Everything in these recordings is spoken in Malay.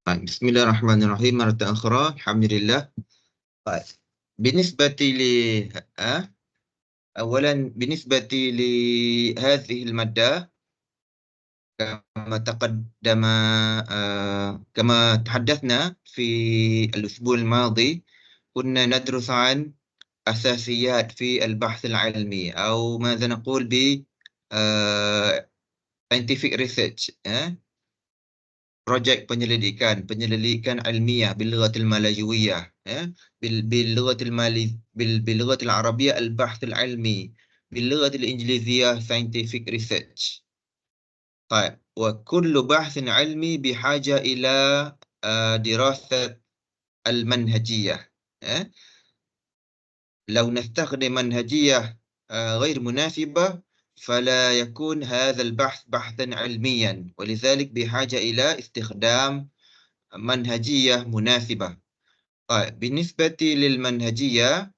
بسم الله الرحمن الرحيم مرة أخرى الحمد لله. بالنسبة أولا بالنسبة لهذه المادة كما تقدم كما تحدثنا في الأسبوع الماضي كنا ندرس عن أساسيات في البحث العلمي أو ماذا نقول ب scientific research projek penyelidikan ilmiah باللغة الملايوية باللغة العربية البحث العلمي باللغة الإنجليزية scientific research. طيب وكل بحث علمي بحاجة إلى دراسة المنهجية. لو نستخدم منهجية غير مناسبة فلا يكون هذا البحث بحثا علميا، ولذلك بحاجة إلى استخدام منهجية مناسبة. طيب بالنسبة للمنهجية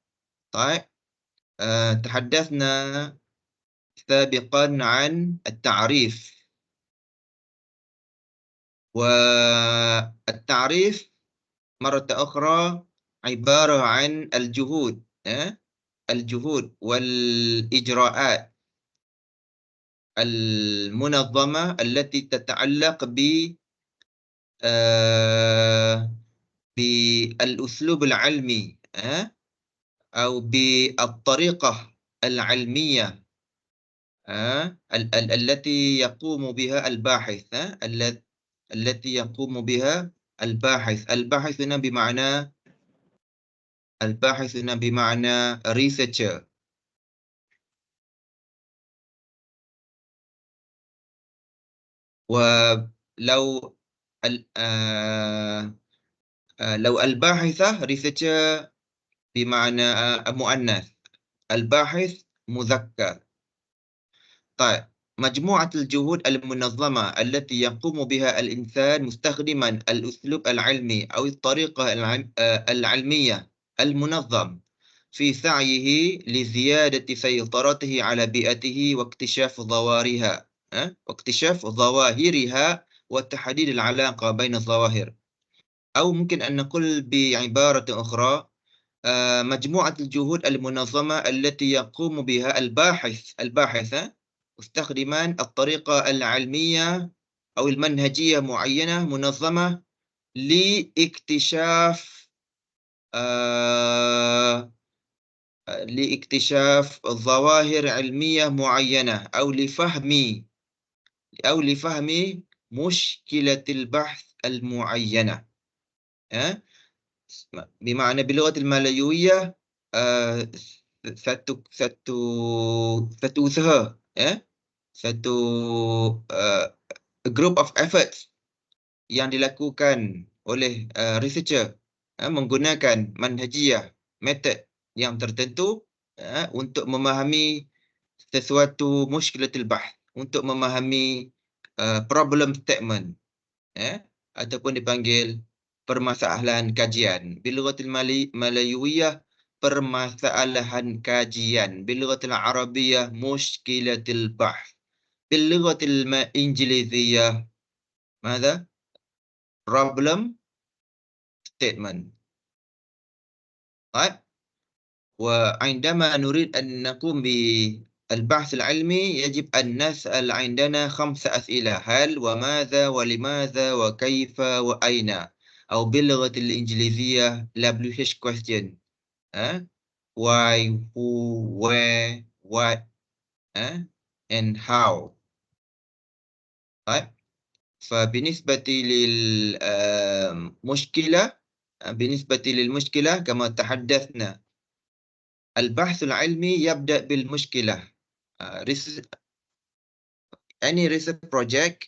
طيب تحدثنا سابقا عن التعريف، والتعريف مرة أخرى عبارة عن الجهود والإجراءات المنظمة التي تتعلق بالأسلوب العلمي أو بالطريقة العلمية التي يقوم بها الباحث التي يقوم بها الباحث هنا بمعنى researcher. ولو لو الباحثة researcher بمعنى مؤنث، الباحث مذكر. طيب مجموعة الجهود المنظمة التي يقوم بها الإنسان مستخدما الأسلوب العلمي أو الطريقة العلمية المنظم في سعيه لزيادة سيطرته على بيئته واكتشاف ظواهرها وتحديد العلاقة بين الظواهر. أو ممكن أن نقول بعبارة أخرى مجموعة الجهود المنظمة التي يقوم بها الباحث مستخدما الطريقة العلمية أو المنهجية معينة منظمة لاكتشاف ظواهر علمية معينة أو لفهم مشكلة البحث المعينة. بمعنى باللغة الملايوية satu group of efforts yang dilakukan oleh researcher menggunakan manhajiyah method yang tertentu untuk memahami sesuatu mushkilatul bahth, untuk memahami problem statement ataupun dipanggil permasalahan kajian. Bilughatil malayuwiyah permasalahan kajian. Bilughatil arabiyyah mushkilatil bahth. Bilughatil injiliziyah ماذا؟ problem statement. طيب وعندما نريد أن نقوم بالبحث العلمي يجب أن نسأل عندنا 5 أسئلة: هل وماذا ولماذا وكيف وأين، أو باللغة الإنجليزية WH question. Why, who, where, what, and how. طيب فبالنسبة للمشكلة كما تحدثنا البحث العلمي يبدأ بالمشكلة. Any research project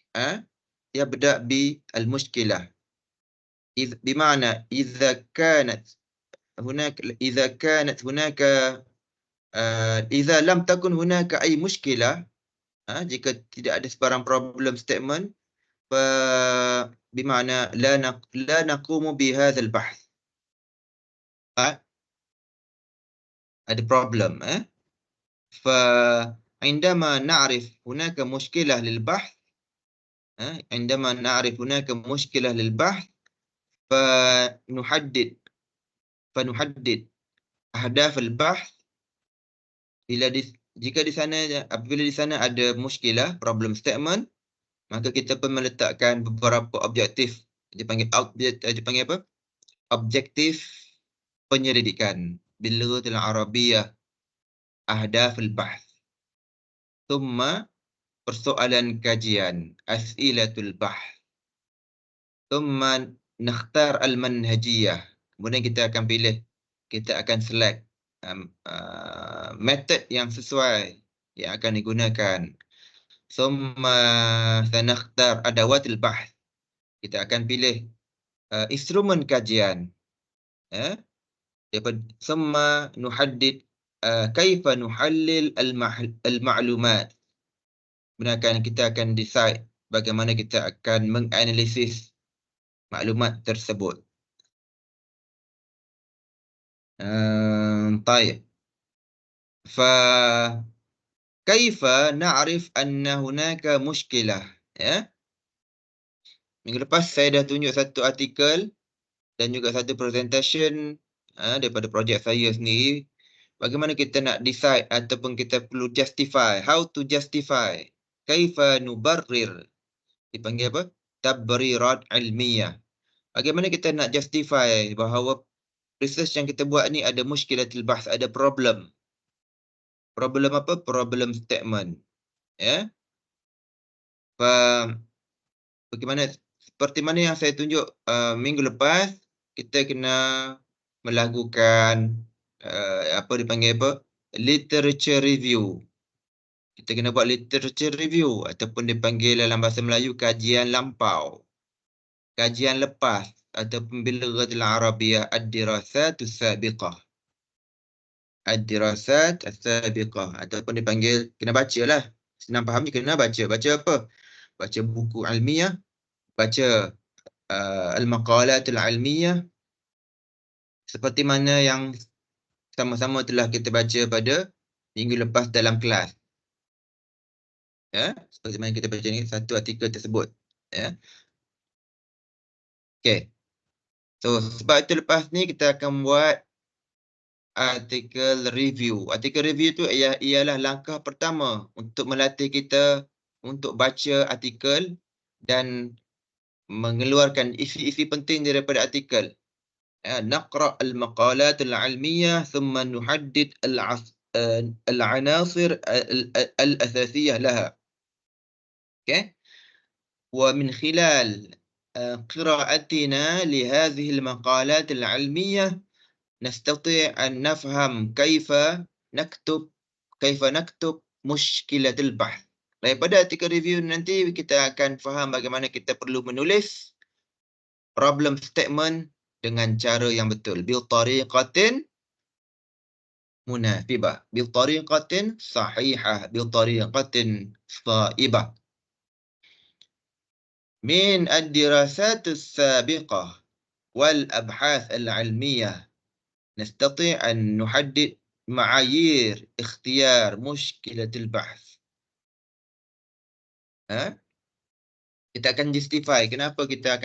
يبدأ بالمشكلة. بمعنى إذا لم تكن هناك أي مشكلة، jika tidak ada sebarang problem statement، بمعنى لا نقوم بهذا البحث. ada problem. فعندما نعرف هناك مشكلة للبحث فنحدد أهداف البحث jika apabila di sana ada muskilah, problem statement, maka kita pun meletakkan beberapa objektif, dipanggil apa? Objektif penyelidikan bil-lughatil arabiyyah, ahdaf al-bahth. Thumma persoalan kajian, as'ilatul bahth. Thumma nakhtar al-manhajiyah. Kemudian kita akan select method yang sesuai yang akan digunakan. Thumma sanakhtar adawatil bahth. Kita akan pilih instrumen kajian. Thumma nuhaddid kaifa nuhallil al-ma'lumat. Kemudian kita akan decide bagaimana kita akan menganalisis maklumat tersebut. طيب. فكيف نعرف أن هناك مشكلة؟ Minggu lepas saya dah tunjuk satu artikel dan juga satu presentation daripada projek saya sendiri. Bagaimana kita nak decide ataupun kita perlu justify, how to justify, kaifa nubarrir, dipanggil apa? Tabrirat ilmiah. Bagaimana kita nak justify bahawa research yang kita buat ni ada muskilatul bahth, ada problem. Problem apa? Problem statement. Bagaimana, seperti mana yang saya tunjuk minggu lepas, kita kena melakukan literature review. Kita kena buat literature review ataupun dipanggil dalam bahasa Melayu kajian lampau, kajian lepas, ataupun bil-lughatil arabiyyah ad-dirasatus sabiqah. Ad-dirasat as-sabiqah ataupun dipanggil, kena bacalah. Senang faham je, kena baca. Baca apa? Baca buku ilmiah, baca al-maqalatul ilmiah seperti mana yang sama-sama telah kita baca pada minggu lepas dalam kelas. Seperti mana kita baca ni satu artikel tersebut. Okey. So sebab itu lepas ni kita akan buat artikel review. Artikel review tu ialah langkah pertama untuk melatih kita untuk baca artikel dan mengeluarkan isi-isi penting daripada artikel. Naqra' al-maqalat al-'ilmiyah thumma nuhaddid al-'anasir al-asasiyah laha. Okay? Wa min khilal qira'atina li hadhihi al-maqalat al-'ilmiyah نستطيع أن نفهم كيف نكتب مشكلة البحث. Daripada artikel review nanti kita akan faham bagaimana kita perlu menulis problem statement dengan cara yang betul. Bitariqatin munasibah, bitariqatin sahihah, bitariqatin saibah. Min ad-dirasatus sabiqah wal abhath al-'ilmiyah نستطيع أن نحدد معايير اختيار مشكلة البحث. Kita akan justify kenapa kita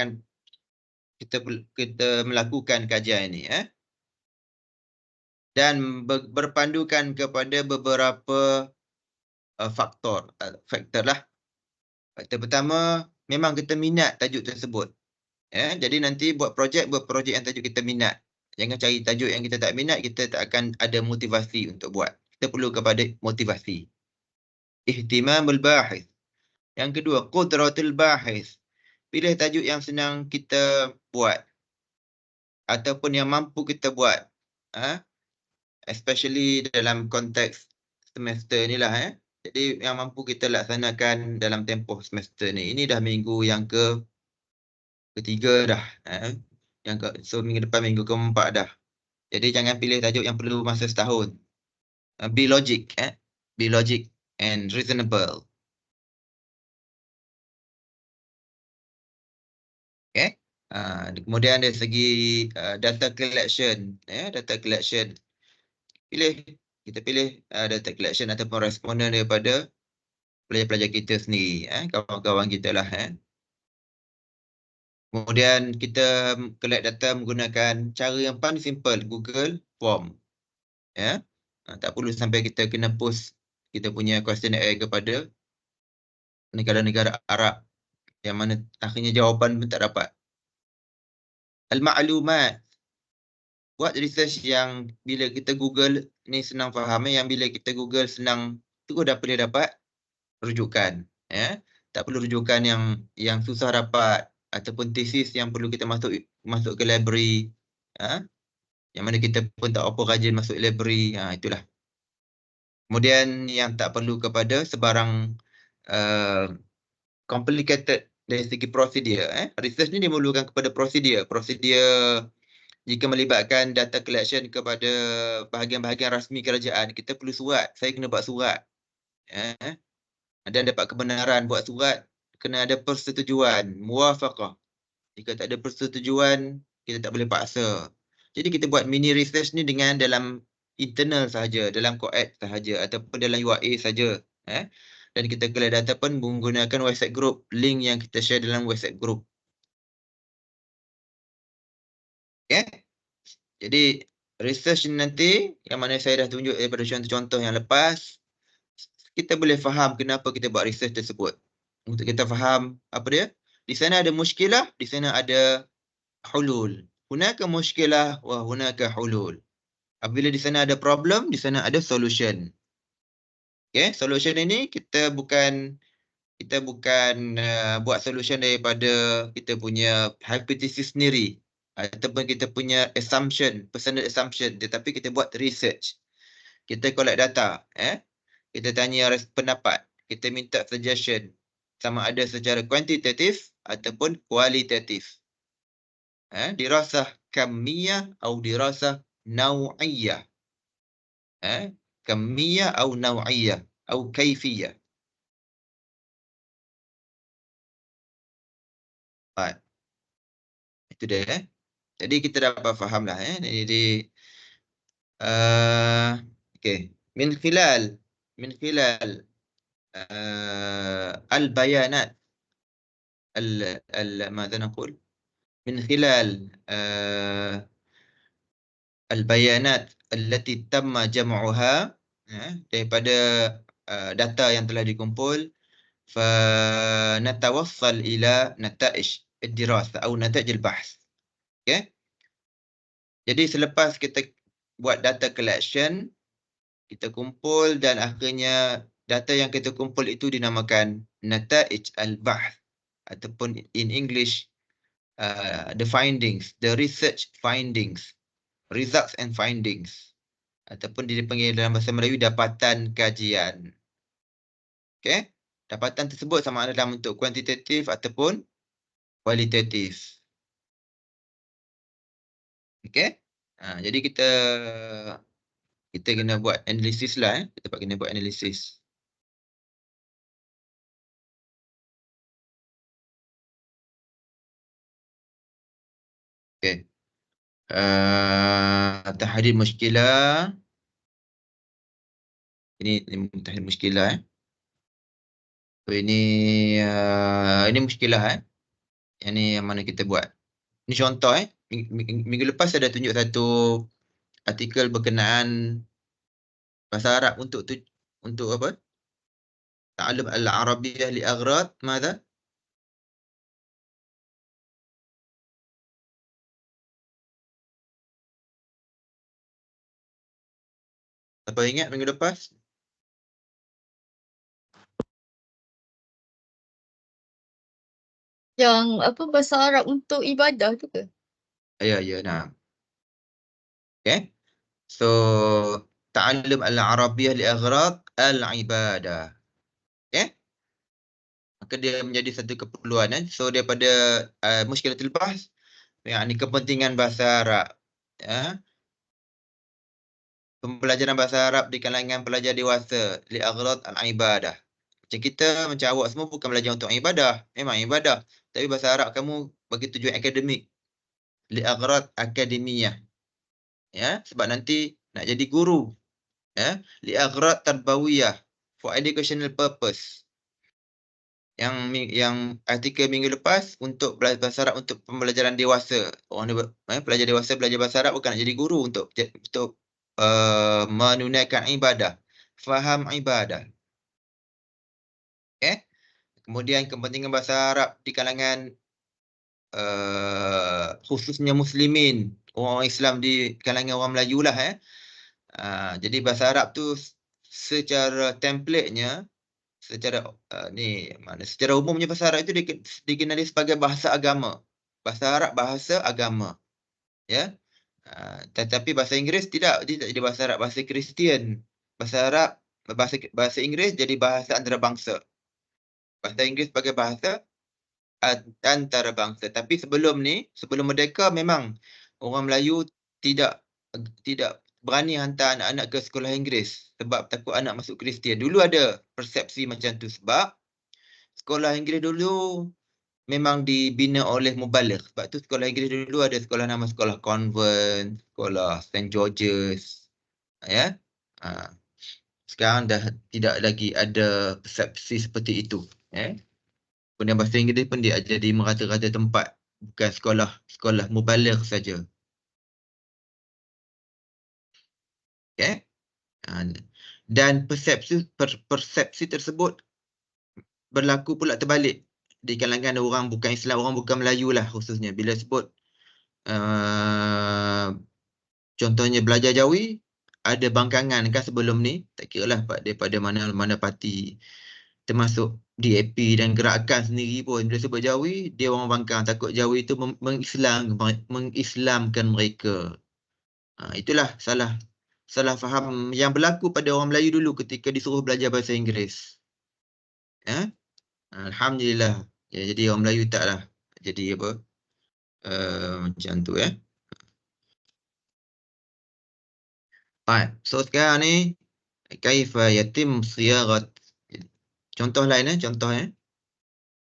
melakukan kajian ini. Dan berpandukan kepada beberapa faktor lah. Faktor pertama, memang kita minat tajuk tersebut. Jadi nanti buat projek yang tajuk kita minat. Jangan cari tajuk yang kita tak minat, kita tak akan ada motivasi untuk buat. Kita perlu kepada motivasi. Ihtimamul bahith. Yang kedua, qudratul bahith. Pilih tajuk yang senang kita buat. Ataupun yang mampu kita buat. Especially dalam konteks semester ni lah. Jadi yang mampu kita laksanakan dalam tempoh semester ni. Ini dah minggu yang ketiga dah. So minggu depan minggu keempat dah. Jadi jangan pilih tajuk yang perlu masa setahun. Be logic and reasonable. Okay. Kemudian dari segi data collection, data collection. Kita pilih data collection ataupun responden daripada pelajar-pelajar kita sendiri, kawan-kawan kita lah. Kemudian kita collect data menggunakan cara yang paling simple, Google Form. Ya. Tak perlu sampai kita kena post kita punya questionnaire kepada negara-negara Arab yang mana akhirnya jawapan pun tak dapat. Al-ma'lumat. Buat research yang bila kita Google ni senang faham, yang bila kita Google senang terus dah boleh dapat rujukan. Ya. Tak perlu rujukan yang susah dapat ataupun tesis yang perlu kita masuk ke library. Yang mana kita pun tak apa rajin masuk library. Itulah. Kemudian yang tak perlu kepada sebarang complicated dari segi prosedur. Research ni dimemerlukan kepada prosedur. Prosedur jika melibatkan data collection kepada bahagian-bahagian rasmi kerajaan, kita perlu surat. Saya kena buat surat. Dan dapat kebenaran buat surat, kena ada persetujuan, muwafaqah. Jika tak ada persetujuan, kita tak boleh paksa. Jadi kita buat mini research ni dengan dalam internal sahaja, dalam Coed sahaja ataupun dalam UAE sahaja. Dan kita collect data pun menggunakan WhatsApp group, link yang kita share dalam WhatsApp group. Okay. Jadi research nanti yang mana saya dah tunjuk daripada contoh-contoh yang lepas, kita boleh faham kenapa kita buat research tersebut. Untuk kita faham apa dia? Di sana ada muskilah, di sana ada hulul. Hunaka muskilah wa hunaka hulul. Apabila di sana ada problem, di sana ada solution. Okay, solution ini kita bukan buat solution daripada kita punya hypothesis sendiri ataupun kita punya assumption, personal assumption, tetapi kita buat research. Kita collect data, kita tanya pendapat, kita minta suggestion sama ada secara kuantitatif ataupun kualitatif. Dirasah kamiyah atau dirasah nau'iyah. Kamiyah atau nau'iyah atau kaifiyah. Itu dia. Jadi kita dapat fahamlah. Jadi okay. Min khilal al-bayanat ماذا نقول من خلال البيانات التي تم جمعها daripada data yang telah dikumpul فنتوصل إلى نتائج الدراسة أو نتائج البحث. Okay? Jadi selepas kita buat data collection, kita kumpul dan akhirnya data yang kita kumpul itu dinamakan nataij al-bahth ataupun in English the findings, the research findings, results and findings, ataupun dipanggil dalam bahasa Melayu dapatan kajian. Okay? Dapatan tersebut sama ada dalam bentuk kuantitatif ataupun kualitatif. Okay? Jadi kita kena buat analisis lah. Kita kena buat analisis. Okay. Tahdid muskilah. Ini tahdid muskilah. So ini muskilah. Yang ni yang mana kita buat. Ini contoh. Minggu lepas saya dah tunjuk satu artikel berkenaan bahasa Arab untuk apa? Ta'allum al-Arabiyyah li aghrad. Mada? Apa ingat minggu lepas? Yang apa bahasa Arab untuk ibadah tu ke? Ya, nah. Okay. So, ta'allum al-Arabiyyah li aghrad al-ibadah. Okay. Maka dia menjadi satu keperluan. So, daripada muskilatul bahs, yang ini kepentingan bahasa Arab. Pembelajaran bahasa Arab di kalangan pelajar dewasa li aghrad al-ibadah. Macam kita, macam awak semua bukan belajar untuk ibadah. Memang ibadah. Tapi bahasa Arab kamu bagi tujuan akademik. Li aghrad akademiyah. Sebab nanti nak jadi guru. Li aghrad tarbawiyah. For educational purpose. Yang artikel minggu lepas untuk belajar bahasa Arab untuk pembelajaran dewasa. Pelajar dewasa belajar bahasa Arab bukan nak jadi guru untuk menunaikan ibadah. Faham ibadah. Okay? Kemudian kepentingan bahasa Arab di kalangan khususnya muslimin, orang Islam di kalangan orang Melayu lah. Jadi bahasa Arab tu secara template-nya, secara umumnya bahasa Arab itu dikenali sebagai bahasa agama. Bahasa Arab bahasa agama. Ya. Tetapi bahasa Inggeris tidak, dia tak jadi bahasa Arab, bahasa Kristian. Bahasa Arab, bahasa Inggeris jadi bahasa antarabangsa. Bahasa Inggeris sebagai bahasa antarabangsa. Tapi sebelum merdeka memang orang Melayu tidak berani hantar anak-anak ke sekolah Inggeris sebab takut anak masuk Kristian. Dulu ada persepsi macam tu sebab sekolah Inggeris dulu memang dibina oleh mubaligh. Sebab tu sekolah Inggeris dulu ada sekolah nama sekolah convent, sekolah St. George's. Ya. Sekarang dah tidak lagi ada persepsi seperti itu. Kemudian bahasa Inggeris pun dia ada di merata-rata tempat. Bukan sekolah mubaligh saja. Okay? Dan persepsi tersebut berlaku pula terbalik di kalangan orang bukan Islam, orang bukan Melayu lah khususnya. Bila sebut contohnya belajar Jawi, ada bangkangan kan sebelum ni, tak kira lah daripada mana parti, termasuk DAP dan gerakan sendiri pun. Bila sebut Jawi, dia orang bangkang, takut Jawi itu mengislamkan mereka. Itulah salah faham yang berlaku pada orang Melayu dulu ketika disuruh belajar bahasa Inggeris. Alhamdulillah. Ya, jadi orang Melayu taklah jadi apa macam tu ya. So sekarang ni kaifa yatim siyagat. Contoh lain contoh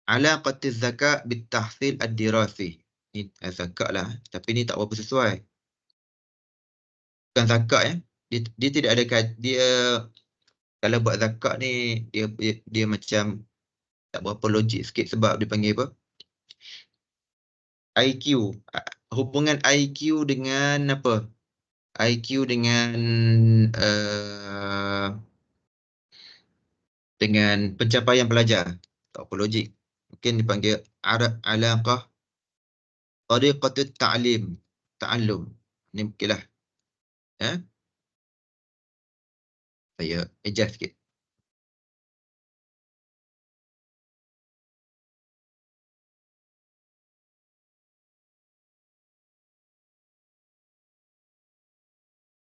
alaqat az-zakat bit-tahsil ad-dirasi. Ni zakat lah, tapi ni tak berapa sesuai. Bukan zakat dia tidak ada dia kalau buat zakat ni dia macam tak berapa logik sikit sebab dia panggil apa? IQ. Hubungan IQ dengan apa? IQ dengan pencapaian pelajar. Tak apa logik. Mungkin dipanggil alaqah tariqatut ta'allum. Ni mungkinlah. Saya adjust sikit.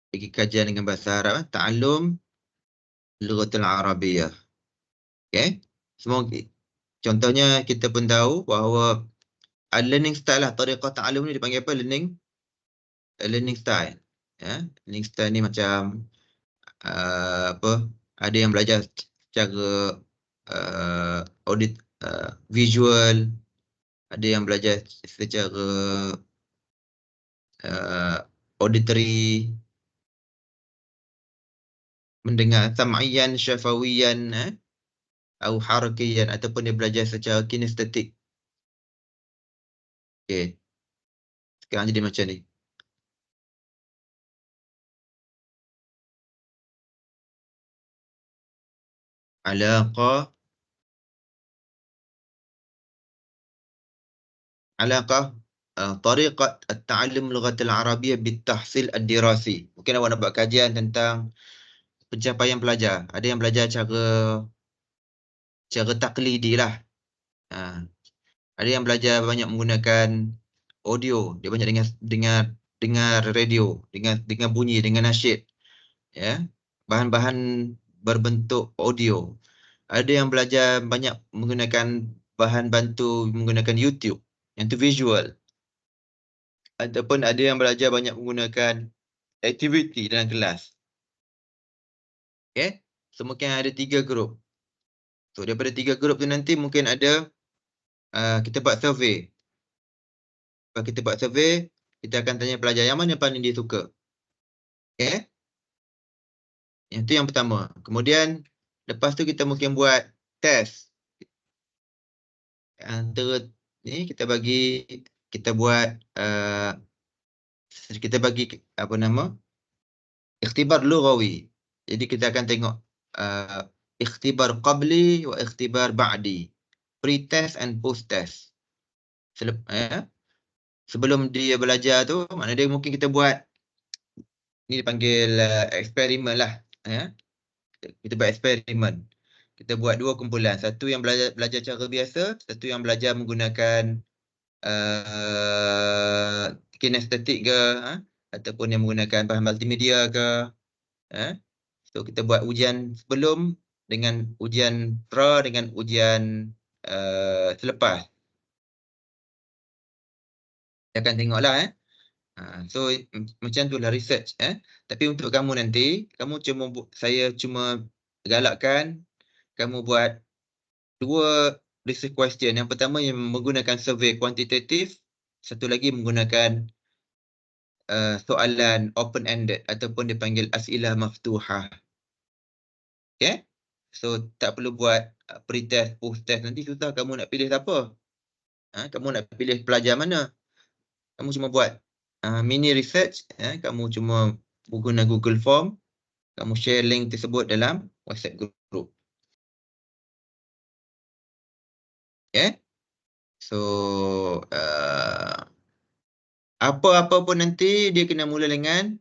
Bagi kajian dengan bahasa Arab, ta'allum lughatul Arabiyyah. Okay? Semua contohnya kita pun tahu bahawa learning style lah, tariqah ta'allum ni dipanggil apa? Learning style. Learning style ni macam ada yang belajar secara visual, ada yang belajar secara auditory, mendengar sam'iyan, syafawiyan, atau harakiyan, ataupun dia belajar secara kinestetik. Okay. Sekarang jadi macam ni. Alaqah tariqat at-ta'allum lughatil Arabiyyah bit-tahsil ad-dirasi. Mungkin awak nak buat kajian tentang pencapaian pelajar. Ada yang belajar cara taklidi lah. Ada yang belajar banyak menggunakan audio. Dia banyak dengar radio, dengan bunyi, dengan nasyid. Bahan-bahan berbentuk audio. Ada yang belajar banyak menggunakan bahan bantu menggunakan YouTube. Yang tu visual. Ataupun ada yang belajar banyak menggunakan aktiviti dalam kelas. Okay? So mungkin ada 3 grup. So daripada 3 grup tu nanti mungkin ada kita buat survey. Kalau kita buat survey, kita akan tanya pelajar yang mana paling dia suka. Okay? Yang tu yang pertama. Kemudian lepas tu kita mungkin buat test. antara ni kita buat kita bagi apa nama ikhtibar lughawi. Jadi kita akan tengok ikhtibar qabli wa ikhtibar ba'di, pre-test and post-test. Sebelum dia belajar tu, maknanya dia mungkin kita buat ni dipanggil eksperimen lah. Kita buat eksperimen. Kita buat dua kumpulan. Satu yang belajar cara biasa, satu yang belajar menggunakan kinestetik ke, ataupun yang menggunakan bahan multimedia ke. So kita buat ujian sebelum dengan ujian pra dengan ujian selepas. Kita akan tengoklah so macam itulah research Tapi untuk kamu nanti, saya cuma galakkan kamu buat dua research question. Yang pertama yang menggunakan survey kuantitatif, satu lagi menggunakan soalan open-ended ataupun dipanggil as'ilah maftuhah. Okay? So tak perlu buat pre-test, post-test. Nanti susah kamu nak pilih siapa. Kamu nak pilih pelajar mana. Kamu cuma buat mini research. Kamu cuma guna Google Form. Kamu share link tersebut dalam WhatsApp group. Okay? So apa-apa pun nanti dia kena mula dengan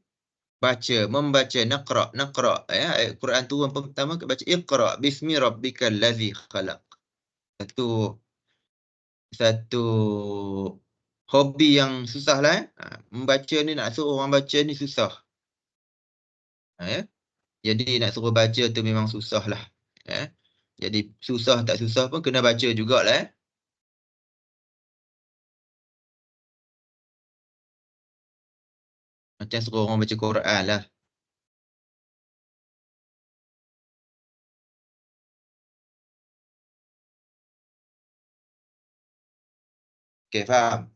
membaca, naqra. Ayat Quran turun pertama kita baca iqra bismi rabbikal ladzi khalaq. Satu hobi yang susah lah. Membaca ni, nak suruh orang baca ni susah. Jadi nak suruh baca tu memang susah lah. Jadi susah tak susah pun kena baca jugalah. Macam suruh orang baca Quran lah. Okay, faham?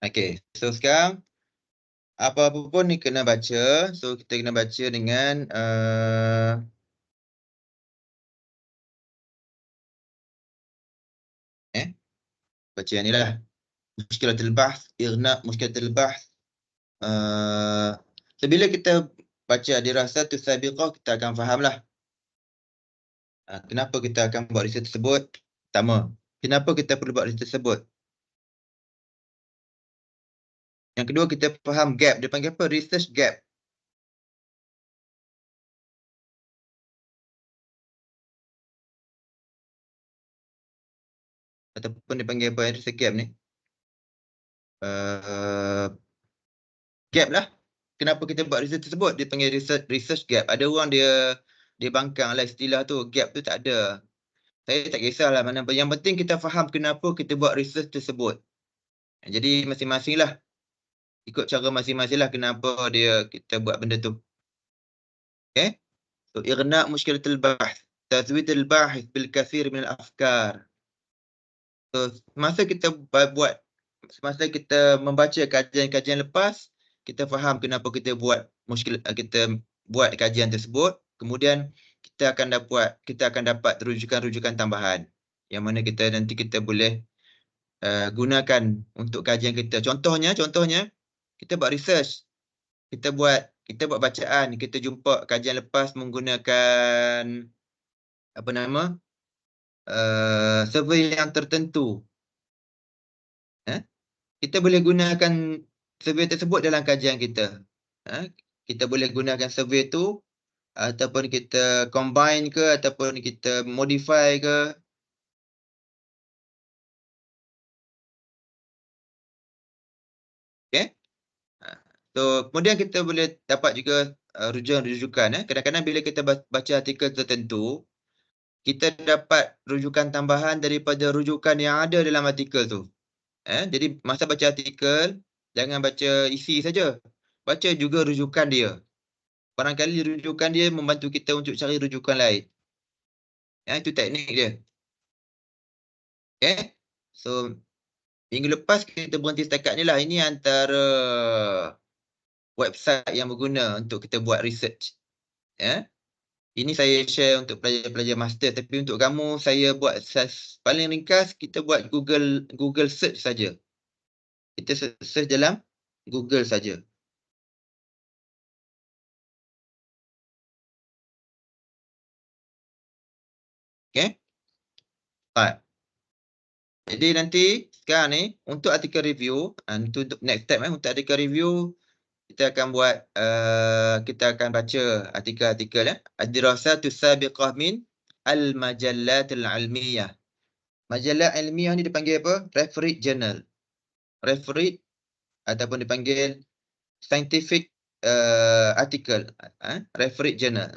Okay, so sekarang apa-apa pun ni kena baca. So kita kena baca dengan baca yang ni lah. Mushkilatul bahth, irna mushkilatul bahth. So bila kita baca dirasah tu sabiqah, kita akan faham lah kenapa kita akan buat research tersebut. Pertama, kenapa kita perlu buat research tersebut. Yang kedua, kita faham gap. Dia panggil apa? Research gap. Ataupun dia panggil apa? Research gap ni. Gap lah. Kenapa kita buat research tersebut? Dia panggil research gap. Ada orang dia bangkang lah istilah tu. Gap tu tak ada. Saya tak kisahlah mana. Yang penting kita faham kenapa kita buat research tersebut. Jadi masing-masing lah. Ikut cara masing-masing lah kenapa kita buat benda tu. Okay? So, irna' mushkilatul bahth. Tazwidul bahth bil kathir min al-afkar. So, semasa kita membaca kajian-kajian lepas, kita faham kenapa kita buat kajian tersebut. Kemudian kita akan dapat rujukan-rujukan tambahan yang mana nanti kita boleh gunakan untuk kajian kita. Contohnya kita buat research, kita buat bacaan, kita jumpa kajian lepas menggunakan survey yang tertentu. Kita boleh gunakan survey tersebut dalam kajian kita. Kita boleh gunakan survey tu ataupun kita combine ke ataupun kita modify ke. Okay. So kemudian kita boleh dapat juga rujukan-rujukan. Kadang-kadang bila kita baca artikel tertentu, kita dapat rujukan tambahan daripada rujukan yang ada dalam artikel tu. Jadi masa baca artikel, jangan baca isi saja. Baca juga rujukan dia. Barangkali rujukan dia membantu kita untuk cari rujukan lain. Itu teknik dia. Okay. So minggu lepas kita berhenti setakat ni lah. Ini antara website yang berguna untuk kita buat research. Ya. Ini saya share untuk pelajar-pelajar master, tapi untuk kamu saya buat paling ringkas, kita buat Google search saja. Kita search dalam Google saja. Okay. Right. Jadi nanti sekarang ni untuk artikel review, untuk next step untuk artikel review kita akan buat kita akan baca artikel-artikel ad-dirasatu sabiqah min al-majallat al-ilmiyah. Majalah ilmiah ni dipanggil apa? Refereed journal. Refereed ataupun dipanggil scientific article, refereed journal.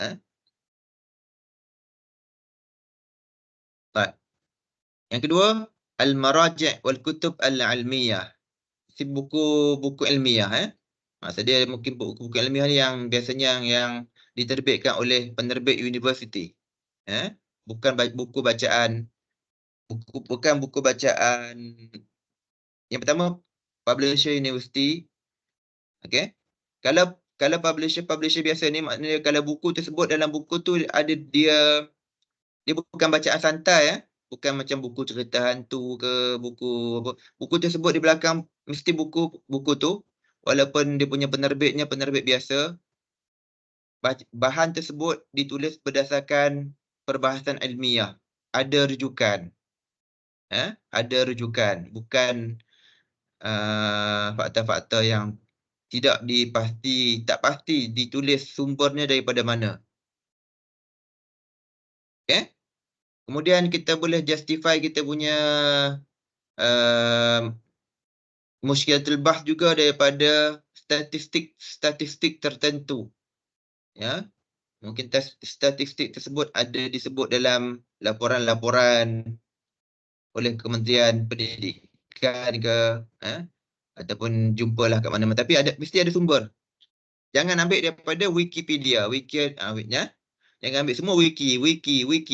Right. Yang kedua, al-maraji' wal kutub al-ilmiyah. Si buku-buku ilmiah. Maksud dia mungkin buku-buku ilmiah ni yang biasanya yang diterbitkan oleh penerbit universiti. Bukan buku bacaan, bukan buku bacaan. Yang pertama, publisher universiti. Okey. Kalau publisher biasa ni, maknanya kalau buku tersebut, dalam buku tu ada dia bukan bacaan santai, bukan macam buku cerita hantu ke, buku tersebut di belakang mesti buku tu, walaupun dia punya penerbitnya penerbit biasa, bahan tersebut ditulis berdasarkan perbahasan ilmiah, ada rujukan. Ada rujukan, bukan fakta-fakta yang tak pasti ditulis sumbernya daripada mana. Okay? Kemudian kita boleh justify kita punya musykilatul bahth juga daripada statistik tertentu. Ya. Mungkin statistik tersebut ada disebut dalam laporan-laporan oleh Kementerian Pendidikan ke, ataupun jumpalah kat mana-mana, tapi mesti ada sumber. Jangan ambil daripada Wikipedia, jangan ambil semua wiki,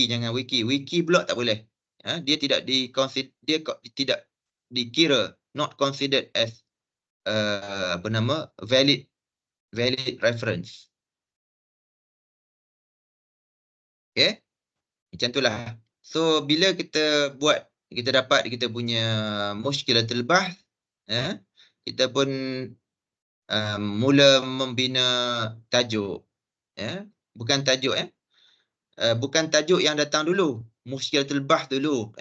jangan wiki blog tak boleh. Dia tidak dikira, not considered as valid reference. Okay, macam itulah. So bila kita dapat kita punya musykilatul bahth, kita pun mula membina tajuk. Bukan tajuk bukan tajuk yang datang dulu, musykilatul bahth dulu.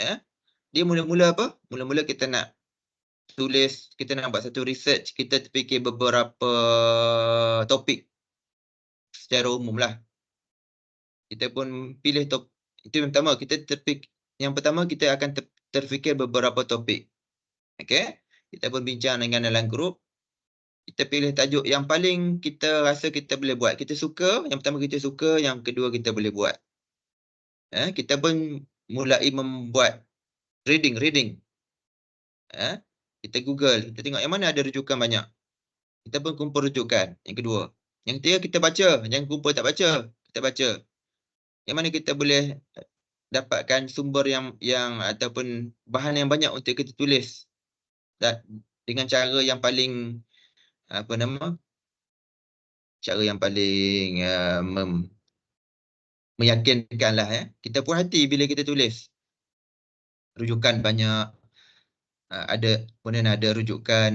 Dia mula-mula apa? Mula-mula kita nak tulis, kita nak buat satu research, kita terfikir beberapa topik secara umum lah. Kita pun pilih topik. Itu yang pertama, yang pertama kita akan terfikir beberapa topik. Okay? Kita pun bincang dengan dalam grup. Kita pilih tajuk yang paling kita rasa kita boleh buat. Kita suka, yang pertama kita suka, yang kedua kita boleh buat. Kita pun mulai membuat reading. Kita Google, kita tengok yang mana ada rujukan banyak. Kita pun kumpul rujukan. Yang kedua. Yang ketiga kita baca. Jangan kumpul tak baca. Kita baca. Yang mana kita boleh dapatkan sumber yang ataupun bahan yang banyak untuk kita tulis. Dan dengan cara yang paling cara yang paling meyakinkan lah. Kita puas hati bila kita tulis. Rujukan banyak. Kemudian ada rujukan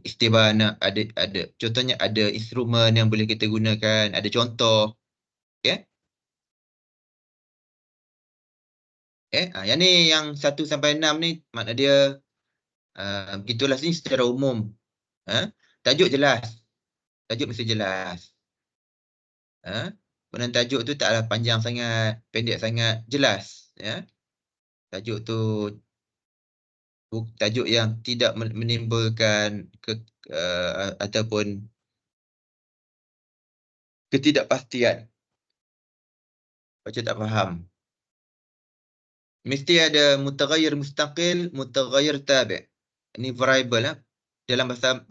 istibana, ada contohnya ada instrumen yang boleh kita gunakan, ada contoh. Okey. Yang ni yang 1 sampai 6 ni makna dia begitulah sini secara umum. Tajuk jelas. Tajuk mesti jelas. Kemudian tajuk tu taklah panjang sangat, pendek sangat, jelas. Tajuk tu tajuk yang tidak menimbulkan ataupun ketidakpastian. Baca tak faham. Mesti ada mutaghayyir mustaqil, mutaghayyir tabi'. Ini variable dalam bahasa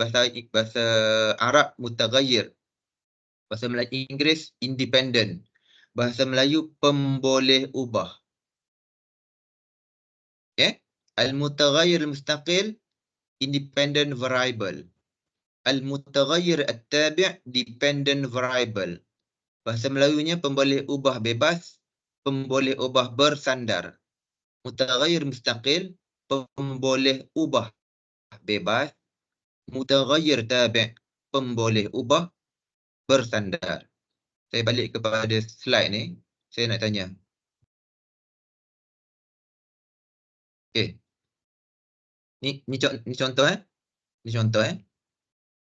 Arab mutaghayyir. Bahasa Melayu Inggeris independent. Bahasa Melayu pemboleh ubah. Al-mutaghayyir mustaqil, independent variable. Al-mutaghayyir at-tabi' dependent variable. Bahasa Melayunya pemboleh ubah bebas, pemboleh ubah bersandar. Mutaghayyir mustaqil, pemboleh ubah bebas. Mutaghayyir tabi', pemboleh ubah bersandar. Saya balik kepada slide ni. Saya nak tanya. Okey. Ni contoh Ni contoh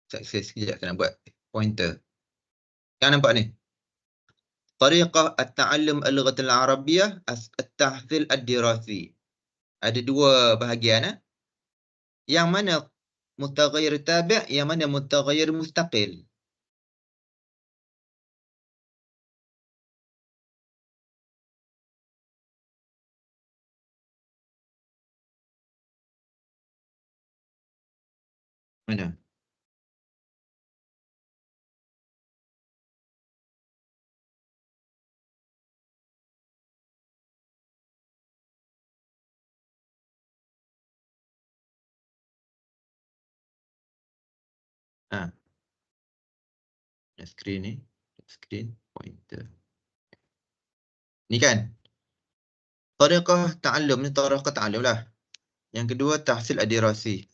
Saya sekejap saya nak buat pointer. Yang nampak ni. Tariqah at-ta'allum al-lughat al-arabiyyah at-tahsil ad-dirasi. Ada dua bahagian. Yang mana mutaghayyir tabi', yang mana mutaghayyir mustaqil. Mana? Screen ni. Screen pointer. Ni kan? Tariqah ta'allum ni tariqah ta'allum lah. Yang kedua tahsil ad-dirasi.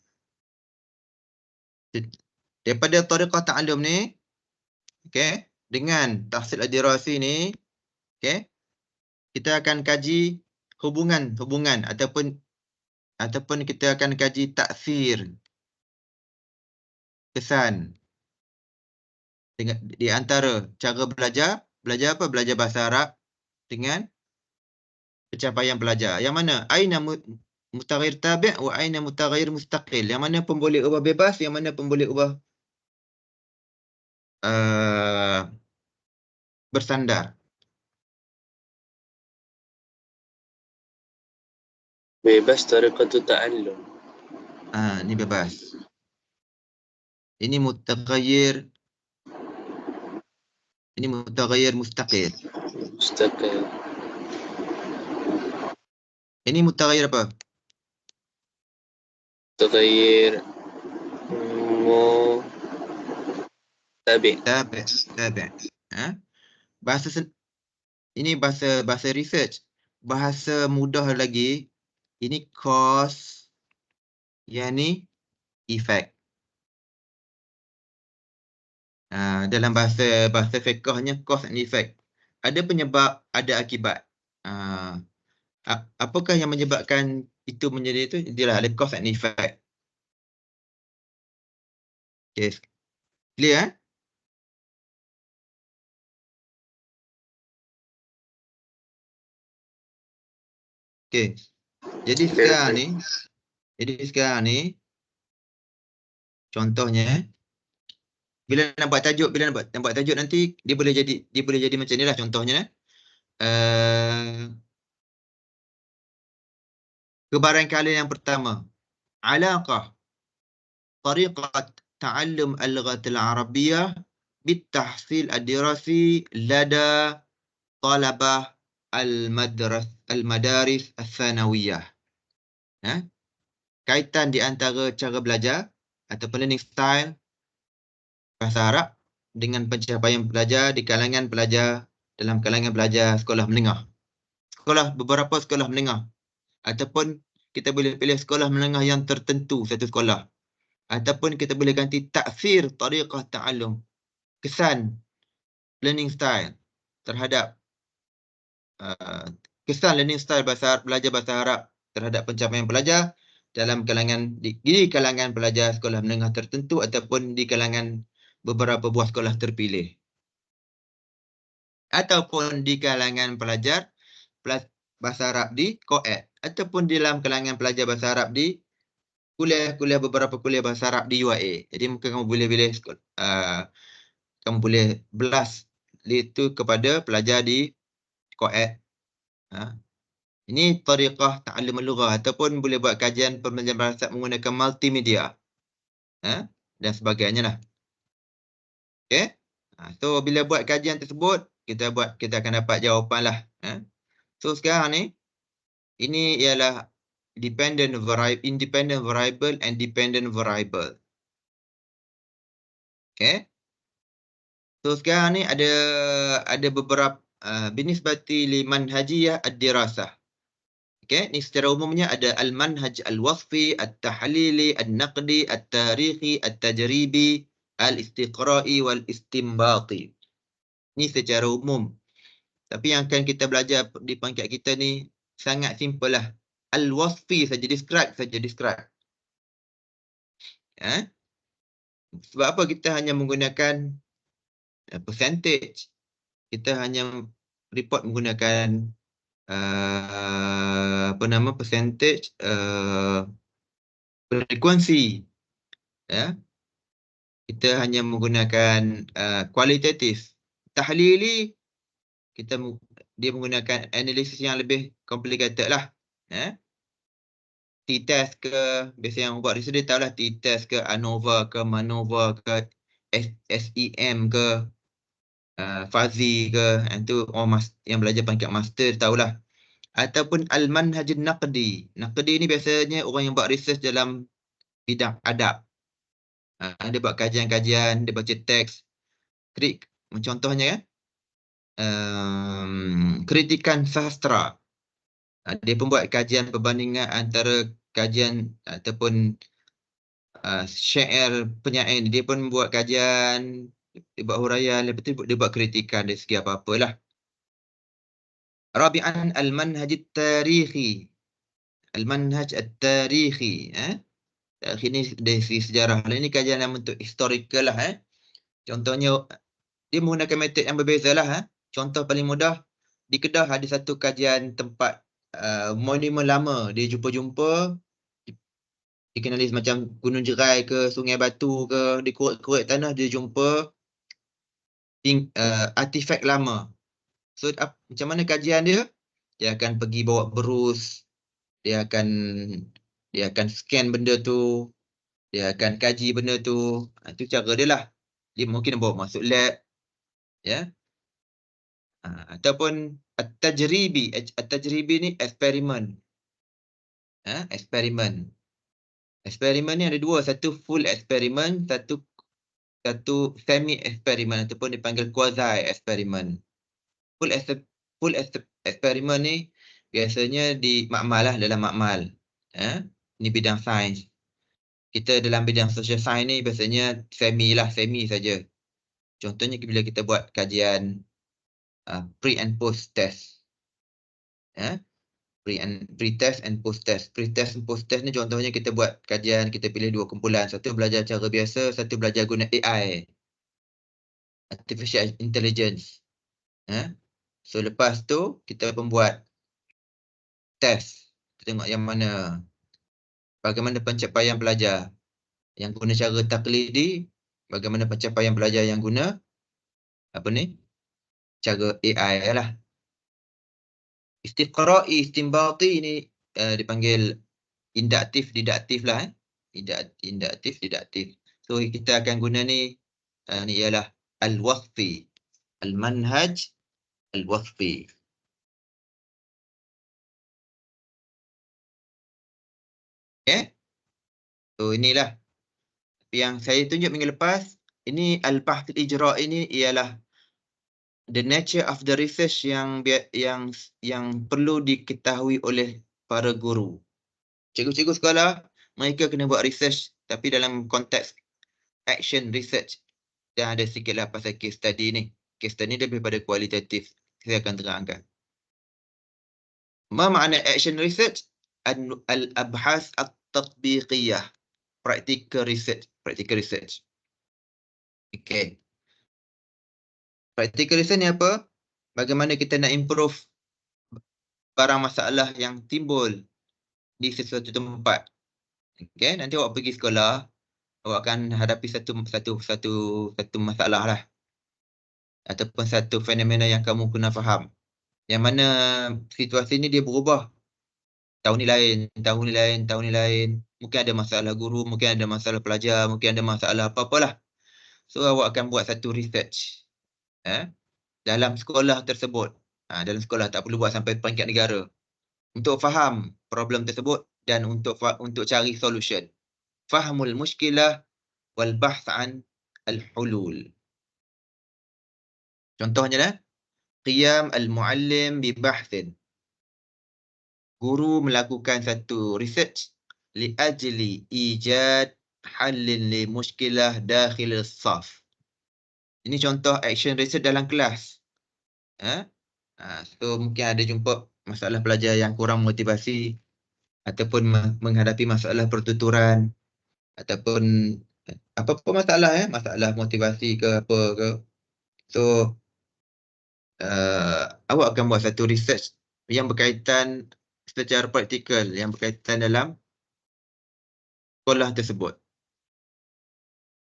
Daripada tariqah ta'allum ni, okey, dengan tahsil ad-dirasi ni, okey, kita akan kaji hubungan ataupun kita akan kaji taksir, kesan dengan di antara cara belajar apa? Belajar bahasa Arab dengan pencapaian pelajar. Yang mana? Aina mutaghayyir tabi' wa aina mutaghayyir mustaqil. Yang mana pemboleh ubah bebas, yang mana pemboleh ubah bersandar. Bebas tariqatu ta'allum. Ni bebas. Ini mutaghayyir. Ini mutaghayyir mustaqil. Mustaqil. Ini mutaghayyir apa? Mutaghayyir tabi'. Tabi'. Ini bahasa research. Bahasa mudah lagi. Ini cause. Yang ni effect. Dalam bahasa fiqhnya cause and effect. Ada penyebab, ada akibat. Apakah yang menyebabkan itu menjadi itu? Itulah cause and effect. Okay. Clear? Okay. Jadi sekarang ni contohnya bila nak buat tajuk nanti dia boleh jadi macam ni lah contohnya. Kebarangkalian yang pertama, alaqah tariqat ta'allum al-lughat al-arabiyyah bitahsil ad-dirasi lada talabah al-madaris al-thanawiyah. Kaitan di antara cara belajar ataupun learning style bahasa Arab dengan pencapaian pelajar di kalangan pelajar dalam kalangan pelajar sekolah menengah. Beberapa sekolah menengah. Ataupun kita boleh pilih sekolah menengah yang tertentu satu sekolah. Ataupun kita boleh ganti taksir tariqah ta'allum. Kesan learning style terhadap kesan learning style belajar bahasa Arab terhadap pencapaian pelajar dalam kalangan di kalangan pelajar sekolah menengah tertentu ataupun di kalangan beberapa buah sekolah terpilih. Ataupun di kalangan pelajar bahasa Arab di Coed ataupun di dalam kalangan pelajar bahasa Arab di beberapa kuliah bahasa Arab di UAE. Jadi mungkin kamu boleh pilih kamu boleh belas itu kepada pelajar di Coed. Ini tariqah ta'allum al-lughah ataupun boleh buat kajian pembelajaran bahasa menggunakan multimedia. Dan sebagainya lah. Okey. So bila buat kajian tersebut kita akan dapat jawapan lah. So sekarang ni ini ialah independent variable and dependent variable. Okay. So sekarang ni ada beberapa binisbati li manhajiyah ad-dirasah. Okay, ni secara umumnya ada al-manhaj al-wasfi, at-tahlili, al-naqdi, at-tarikhi, at-tajribi, al-istiqra'i wal-istinbati. Ni secara umum. Tapi yang akan kita belajar di pangkat kita ni sangat simple lah. Al-wasfi saja, describe. Sebab apa kita hanya menggunakan percentage. Kita hanya report menggunakan percentage, frekuensi. Ya. Kita hanya menggunakan kualitatif. Tahlili, dia menggunakan analisis yang lebih complicated lah. T-test ke, biasa yang buat research dia tahulah T-test ke, ANOVA ke, MANOVA ke, SEM ke, Fuzzy ke, itu orang yang belajar pangkat master tahulah. Ataupun al-manhaj naqdi. Naqdi ni biasanya orang yang buat research dalam bidang adab. Dia buat kajian-kajian, dia baca teks. Contohnya kan, kritikan sastra. Dia pun buat kajian perbandingan antara kajian ataupun syair penyair. Dia pun buat kajian, dia buat huraian, lepas tu dia buat kritikan dari segi apa-apalah. Rabi'an al-manhaj at-tarikhi. Al-manhaj at-tarikhi. Ini dari segi sejarah. Ini kajian yang bentuk historical lah. Contohnya, dia menggunakan metod yang berbeza lah. Contoh paling mudah, di Kedah ada satu kajian tempat monumen lama. Dia jumpa-jumpa, dikenali semacam Gunung Jerai ke, Sungai Batu ke, di kurit tanah dia jumpa artifak lama. So, macam mana kajian dia? Dia akan pergi bawa berus, dia akan scan benda tu, dia akan kaji benda tu. Itu cara dia lah. Dia mungkin bawa masuk lab, ya. Ataupun at-tajribi. At-tajribi ni eksperimen. Eksperimen. Eksperimen ni ada dua, satu full eksperimen, satu semi eksperimen ataupun dipanggil quasi eksperimen. Full eksperimen ni biasanya di makmal lah, dalam makmal. Ini bidang sains. Kita dalam bidang social science ni biasanya semi saja. Contohnya bila kita buat kajian pre and post test. Pre-test and post-test. Pre-test and post-test ni contohnya kita buat kajian, kita pilih dua kumpulan. Satu belajar cara biasa, satu belajar guna AI. Artificial Intelligence. So lepas tu kita pun buat test. Kita tengok yang mana, bagaimana pencapaian pelajar yang guna cara taklidi, bagaimana pencapaian pelajar yang guna cara AI lah. Istiqra'i, istinbati ini dipanggil induktif, didaktif lah. Induktif, didaktif. So kita akan guna ni ialah al-wasfi. Al-manhaj al-wasfi. Okay. So inilah yang saya tunjuk minggu lepas. Ini al-bahth al-ijra' ini ialah the nature of the research yang perlu diketahui oleh para guru. Cikgu-cikgu sekolah, mereka kena buat research tapi dalam konteks action research. Dan ada sikitlah pasal case study ni. Case study ni lebih pada kualitatif. Saya akan terangkan. Ma makna action research? Al-abhas at-tatbiqiyah. Practical research. Okay. Practical research ni apa? Bagaimana kita nak improve barang masalah yang timbul di sesuatu tempat. Okay, nanti awak pergi sekolah, awak akan hadapi satu masalah lah. Ataupun satu fenomena yang kamu kena faham. Yang mana situasi ni dia berubah. Tahun ni lain. Mungkin ada masalah guru, mungkin ada masalah pelajar, mungkin ada masalah apa-apalah. So awak akan buat satu research. Dalam sekolah tersebut. Dalam sekolah tak perlu buat sampai peringkat negara. Untuk faham problem tersebut dan untuk cari solution. Fahamul mushkilah wal bahth an al-hulul. Contohnya lah, qiyam al-muallim bi bahthin. Guru melakukan satu research li ajli ijad halin li mushkilah dakhil as-saf. Ini contoh action research dalam kelas. So mungkin ada jumpa masalah pelajar yang kurang motivasi ataupun menghadapi masalah pertuturan ataupun apa-apa masalah masalah motivasi ke apa ke. So awak akan buat satu research yang berkaitan secara praktikal, yang berkaitan dalam sekolah tersebut.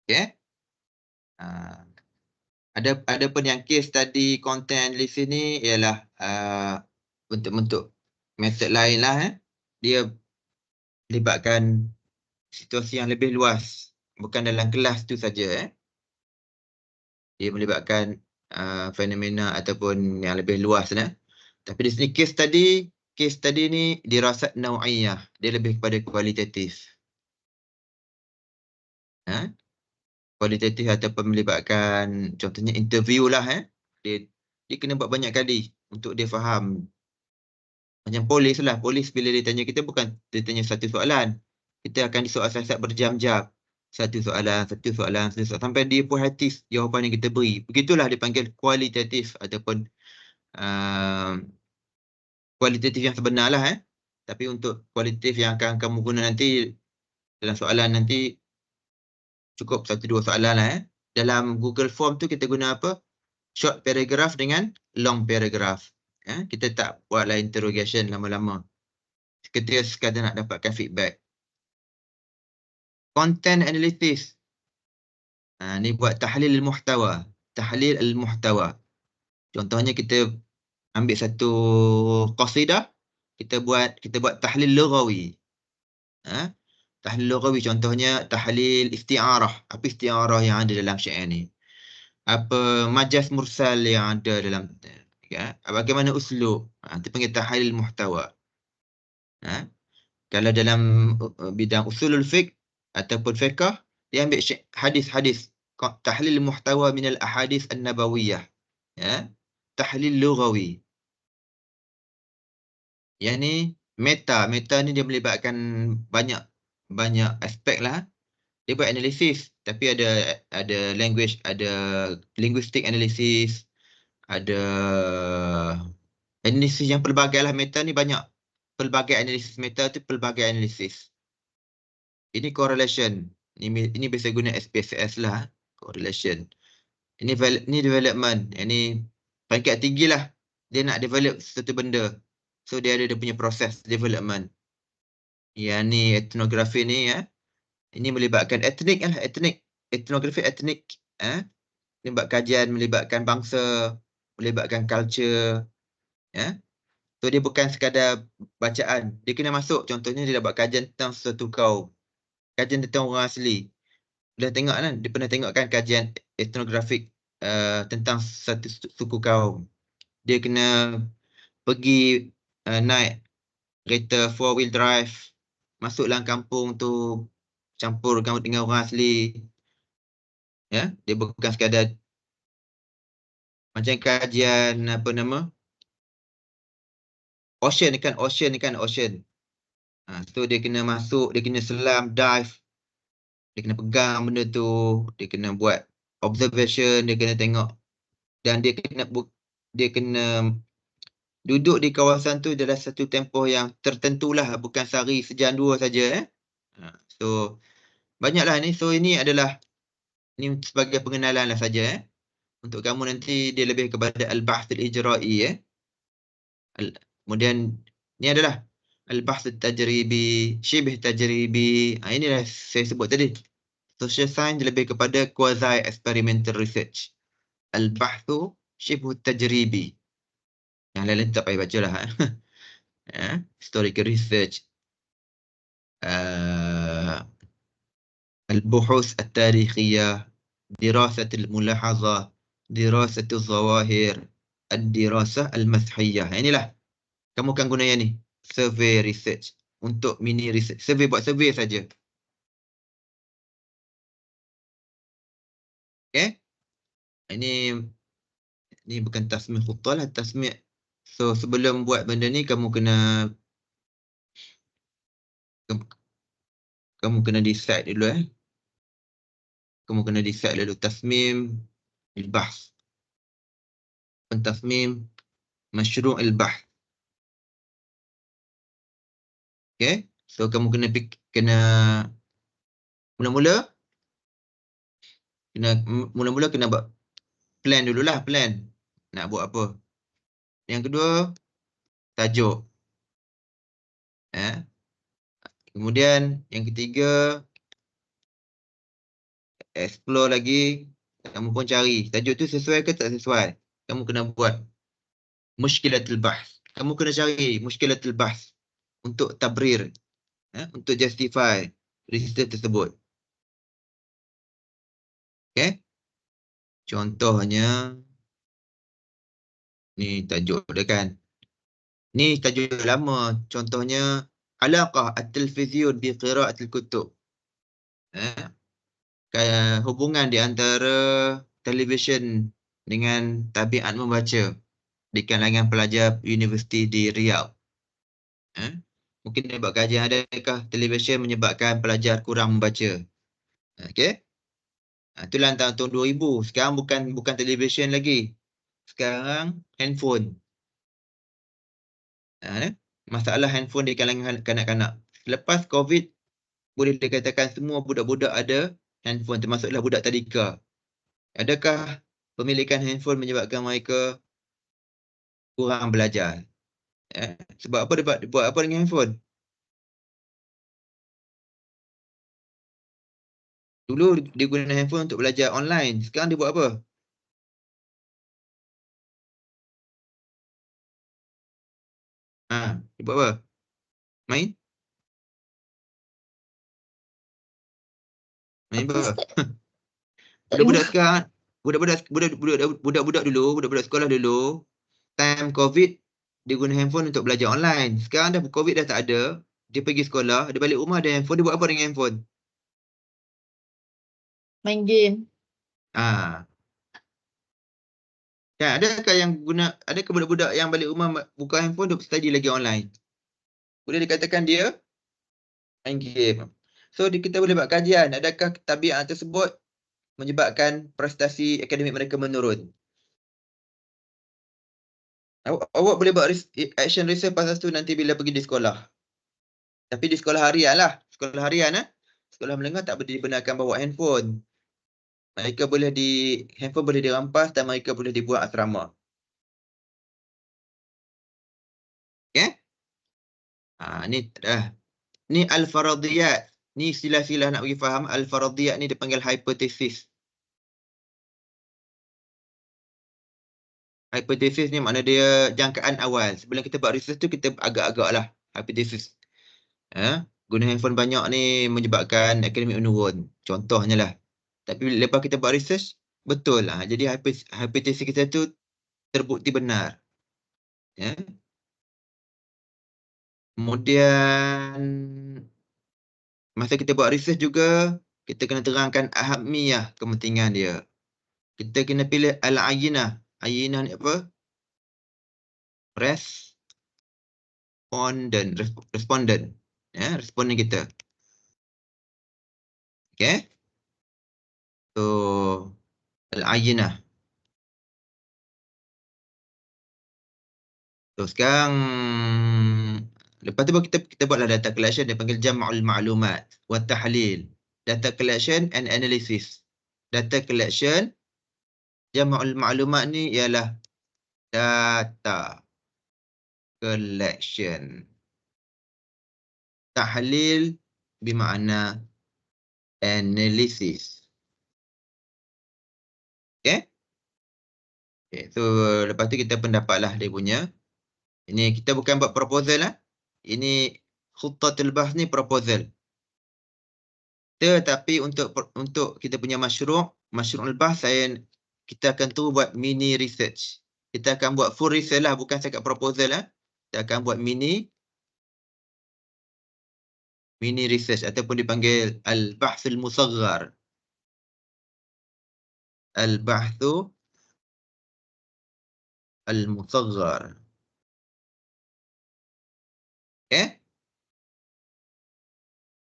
Okay? Ada pun yang case study content analysis ni ialah bentuk-bentuk metod lain lah. Dia melibatkan situasi yang lebih luas, bukan dalam kelas tu saja. Dia melibatkan fenomena ataupun yang lebih luas. Tapi di sini case study ni dirasat nau'iyah, dia lebih kepada kualitatif. Kualitatif ataupun melibatkan contohnya interview lah. Dia kena buat banyak kali untuk dia faham. Macam polis lah, polis bila dia tanya kita bukan dia tanya satu soalan. Kita akan disoal-soal berjam-jam. Satu soalan, sampai dia puas hati jawapan yang kita beri. Begitulah dipanggil kualitatif ataupun kualitatif yang sebenar lah. Tapi untuk kualitatif yang akan kamu guna nanti dalam soalan nanti cukup 1-2 soalan lah. Dalam Google Form tu kita guna apa? Short paragraph dengan long paragraph. Kita tak buatlah interrogation lama-lama. Kita sekadar nak dapatkan feedback. Content analysis. Ni buat tahlil al-muhtawa. Tahlil al-muhtawa. Contohnya kita ambil satu qasidah, kita buat tahlil lughawi. Tahlil lughawi contohnya tahlil isti'arah. Apa isti'arah yang ada dalam syair ni? Apa majaz mursal yang ada dalam bagaimana uslub? Itu panggil tahlil muhtawa. Kalau dalam bidang usulul fiqh ataupun fiqh, dia ambil hadis-hadis, tahlil muhtawa min al-ahadis an-nabawiyah. Tahlil lughawi. Yang ni meta ni dia melibatkan banyak aspek lah. Dia buat analisis, tapi ada language, ada linguistic analysis, ada analisis yang pelbagai lah. Meta ni banyak. Pelbagai analisis meta tu pelbagai analisis. Ini correlation. Ini biasa guna SPSS lah. Correlation. Ini development. Ini peringkat tinggi lah. Dia nak develop sesuatu benda. So dia ada dia punya proses development. Yang ni etnografi ni ini melibatkan etnik lah. Etnografi etnik. Ini buat kajian melibatkan bangsa, melibatkan culture. So dia bukan sekadar bacaan. Dia kena masuk. Contohnya dia dah buat kajian tentang sesuatu kaum. Kajian tentang orang asli. Dah tengok kan? Dia pernah tengok kan kajian etnografik tentang satu suku kaum. Dia kena pergi naik kereta 4-wheel drive. Masuk dalam kampung tu. Campur dengan orang asli. Dia bukan sekadar macam kajian apa nama? Ocean. So dia kena masuk, dia kena selam, dive. Dia kena pegang benda tu, dia kena buat observation, dia kena tengok. Dan dia kena duduk di kawasan tu dalam satu tempoh yang tertentu lah, bukan sehari sejam dua saja. So banyaklah ni. So ini sebagai pengenalan lah saja. Untuk kamu nanti dia lebih kepada al-bahth al-ijra'i. Kemudian ni adalah al-bahth al-tajribi, shibh tajribi. Inilah saya sebut tadi. Social science lebih kepada quasi experimental research. Al-bahthu shibh tajribi. Yang lain tak payah baca lah. Historical research. Al-buhus al-tarikhiyah, dirasat al-mulahazah, dirasat al-zawahir, al-dirasah al-mathiyah. Inilah kamu akan guna yang ni. Survey research. Untuk mini research. Buat survey saja. Okay. Ini bukan tasmi' khutbah lah, tasmi'. So sebelum buat benda ni kamu kena decide dulu Kamu kena decide dulu tasmim al-bahth. Tasmim masyru' al-bahth. Okay. So kamu kena mula-mula kena buat plan dululah, plan nak buat apa. Yang kedua, tajuk. Kemudian yang ketiga, explore lagi. Kamu pun cari tajuk tu sesuai ke tak sesuai. Kamu kena buat mushkilatul bahth. Kamu kena cari mushkilatul bahth untuk tabrir, untuk justify research tersebut. Okay. Contohnya, ni tajuk dia kan. Ni tajuk lama. Contohnya, alaqah at-televizyon bi qira'atil kutub. Hubungan di antara televisyen dengan tabiat membaca di kalangan pelajar universiti di Riau. Mungkin dia buat kajian, adakah televisyen menyebabkan pelajar kurang membaca. Okey. Itulah tahun 2000. Sekarang bukan televisyen lagi. Sekarang handphone. Masalah handphone di kalangan kanak-kanak. Selepas COVID, boleh dikatakan semua budak-budak ada handphone, termasuklah budak tadika. Adakah pemilikan handphone menyebabkan mereka kurang belajar? Sebab apa dia buat apa dengan handphone? Dulu dia guna handphone untuk belajar online. Sekarang dia buat apa? Dia buat apa? Main? Main Apa apa? Ustaz? Budak-budak sekarang, budak-budak dulu, budak-budak sekolah dulu, time COVID, dia guna handphone untuk belajar online. Sekarang dah COVID dah tak ada, dia pergi sekolah, dia balik rumah ada handphone, dia buat apa dengan handphone? Main game. Kan, adakah budak-budak yang balik rumah buka handphone duk study lagi online? Boleh dikatakan dia main game. So kita boleh buat kajian, adakah tabiat tersebut menyebabkan prestasi akademik mereka menurun? Awak boleh buat action research pasal tu nanti bila pergi di sekolah. Tapi di sekolah harian lah. Sekolah harian sekolah menengah tak boleh dibenarkan bawa handphone. Handphone boleh dirampas dan mereka boleh dibuat asrama. Okay? Ni al-faradiyat. Ni sila-sila nak bagi faham. Al-faradiyat ni dipanggil hypothesis. Hypothesis ni makna dia jangkaan awal. Sebelum kita buat research tu, kita agak-agak lah hypothesis. Guna handphone banyak ni menyebabkan akademik menurun. Contohnya lah. Tapi lepas kita buat research, betul lah. Jadi hypothesis kita tu terbukti benar. Kemudian, masa kita buat research juga, kita kena terangkan ahamiyah kepentingan dia. Kita kena pilih al-ayinah. Ayinah ni apa? Responden. Responden kita. Okay. So, al-ayinah. So, sekarang lepas tu kita buatlah data collection, dia panggil jam'ul ma'lumat wa tahlil. Data collection and analysis. Data collection, jam'ul ma'lumat ni ialah data collection. Tahlil bermakna analysis. Okay? So lepas tu kita pun dapatlah dia punya. Ini kita bukan buat proposal lah. Ini khutatul bahth ni proposal. Tetapi untuk kita punya masyru' bahth, kita akan buat mini research. Kita akan buat full research lah, bukan cakap proposal lah. Kita akan buat mini research ataupun dipanggil al-bahthul musaghar. al-bahthu al-musaghar. Okay?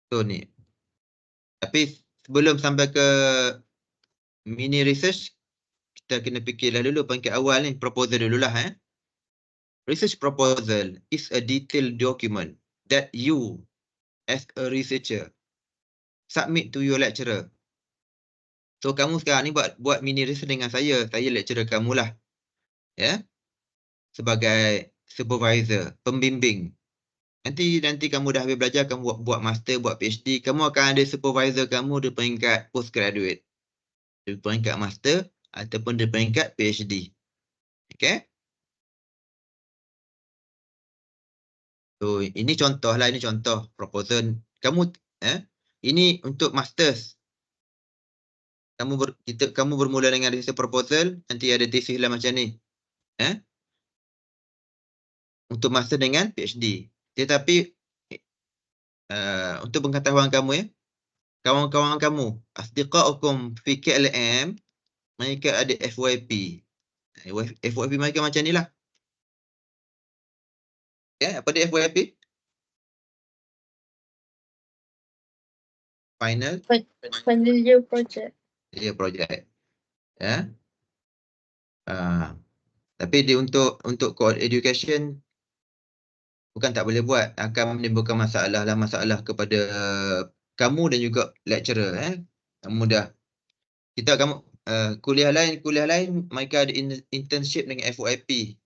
So ni. Tapi sebelum sampai ke mini research, kita kena fikirlah dulu peringkat awal ni, proposal dululah. Research proposal is a detailed document that you as a researcher submit to your lecturer. So kamu sekarang ni buat mini research dengan saya lecturer kamu lah. Ya. Sebagai supervisor, pembimbing. Nanti kamu dah habis belajar, kamu buat master, buat PhD, kamu akan ada supervisor kamu di peringkat postgraduate, di peringkat master ataupun di peringkat PhD. Okay? So ini contoh lah, ini contoh proposal. Kamu ini untuk masters. Kamu bermula dengan research proposal, nanti ada thesis lah macam ni. Untuk master dengan PhD. Tetapi untuk pengetahuan kamu kawan-kawan kamu, asdiqaukum fi KLM, mereka ada FYP. FYP mereka macam ni lah. Apa dia FYP? Final year project. year project. Tapi dia untuk core education bukan tak boleh buat, akan menimbulkan masalah kepada kamu dan juga lecturer. Kamu dah kuliah lain mereka ada internship dengan FYP.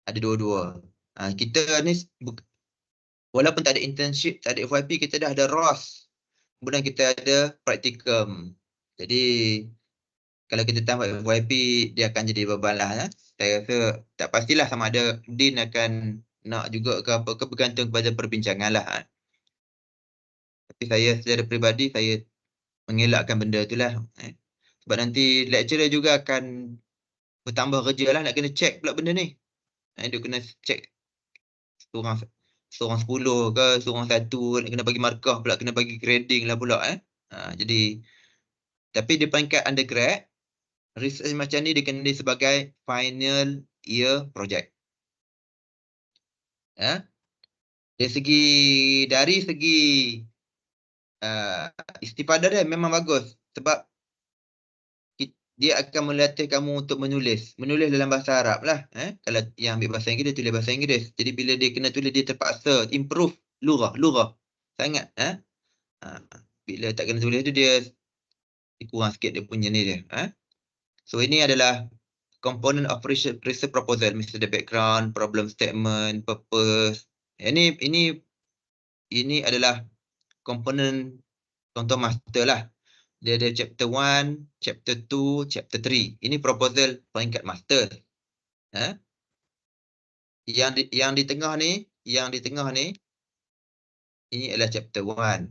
Ada dua-dua. Kita ni walaupun tak ada internship, tak ada FYP, kita dah ada ROS. Kemudian kita ada practicum. Jadi kalau kita tambah FYP, dia akan jadi beban lah. Saya rasa tak pastilah sama ada Dean akan nak juga ke apa ke, bergantung kepada perbincangan lah. Tapi saya secara peribadi, saya mengelakkan benda tu lah. Sebab nanti lecturer juga akan bertambah kerja lah, nak kena check pula benda ni. Dia kena check seorang 10 ke, seorang 1, nak kena bagi markah pula, kena bagi grading lah pula. Jadi, tapi di peringkat undergrad, research macam ni dikenali sebagai final year project. Dari segi istifadah dia memang bagus, sebab dia akan melatih kamu untuk menulis dalam bahasa Arab lah. Kalau yang ambil bahasa Inggeris, tulis bahasa Inggeris. Jadi bila dia kena tulis, dia terpaksa improve lurah sangat. Bila tak kena tulis tu, dia kurang sikit dia punya ni dia. So ini adalah component of research proposal, mesti ada background, problem statement, purpose. Ini adalah komponen contoh master lah. Dia ada chapter 1, chapter 2, chapter 3. Ini proposal peringkat master. Yang di tengah ni, ini adalah chapter 1.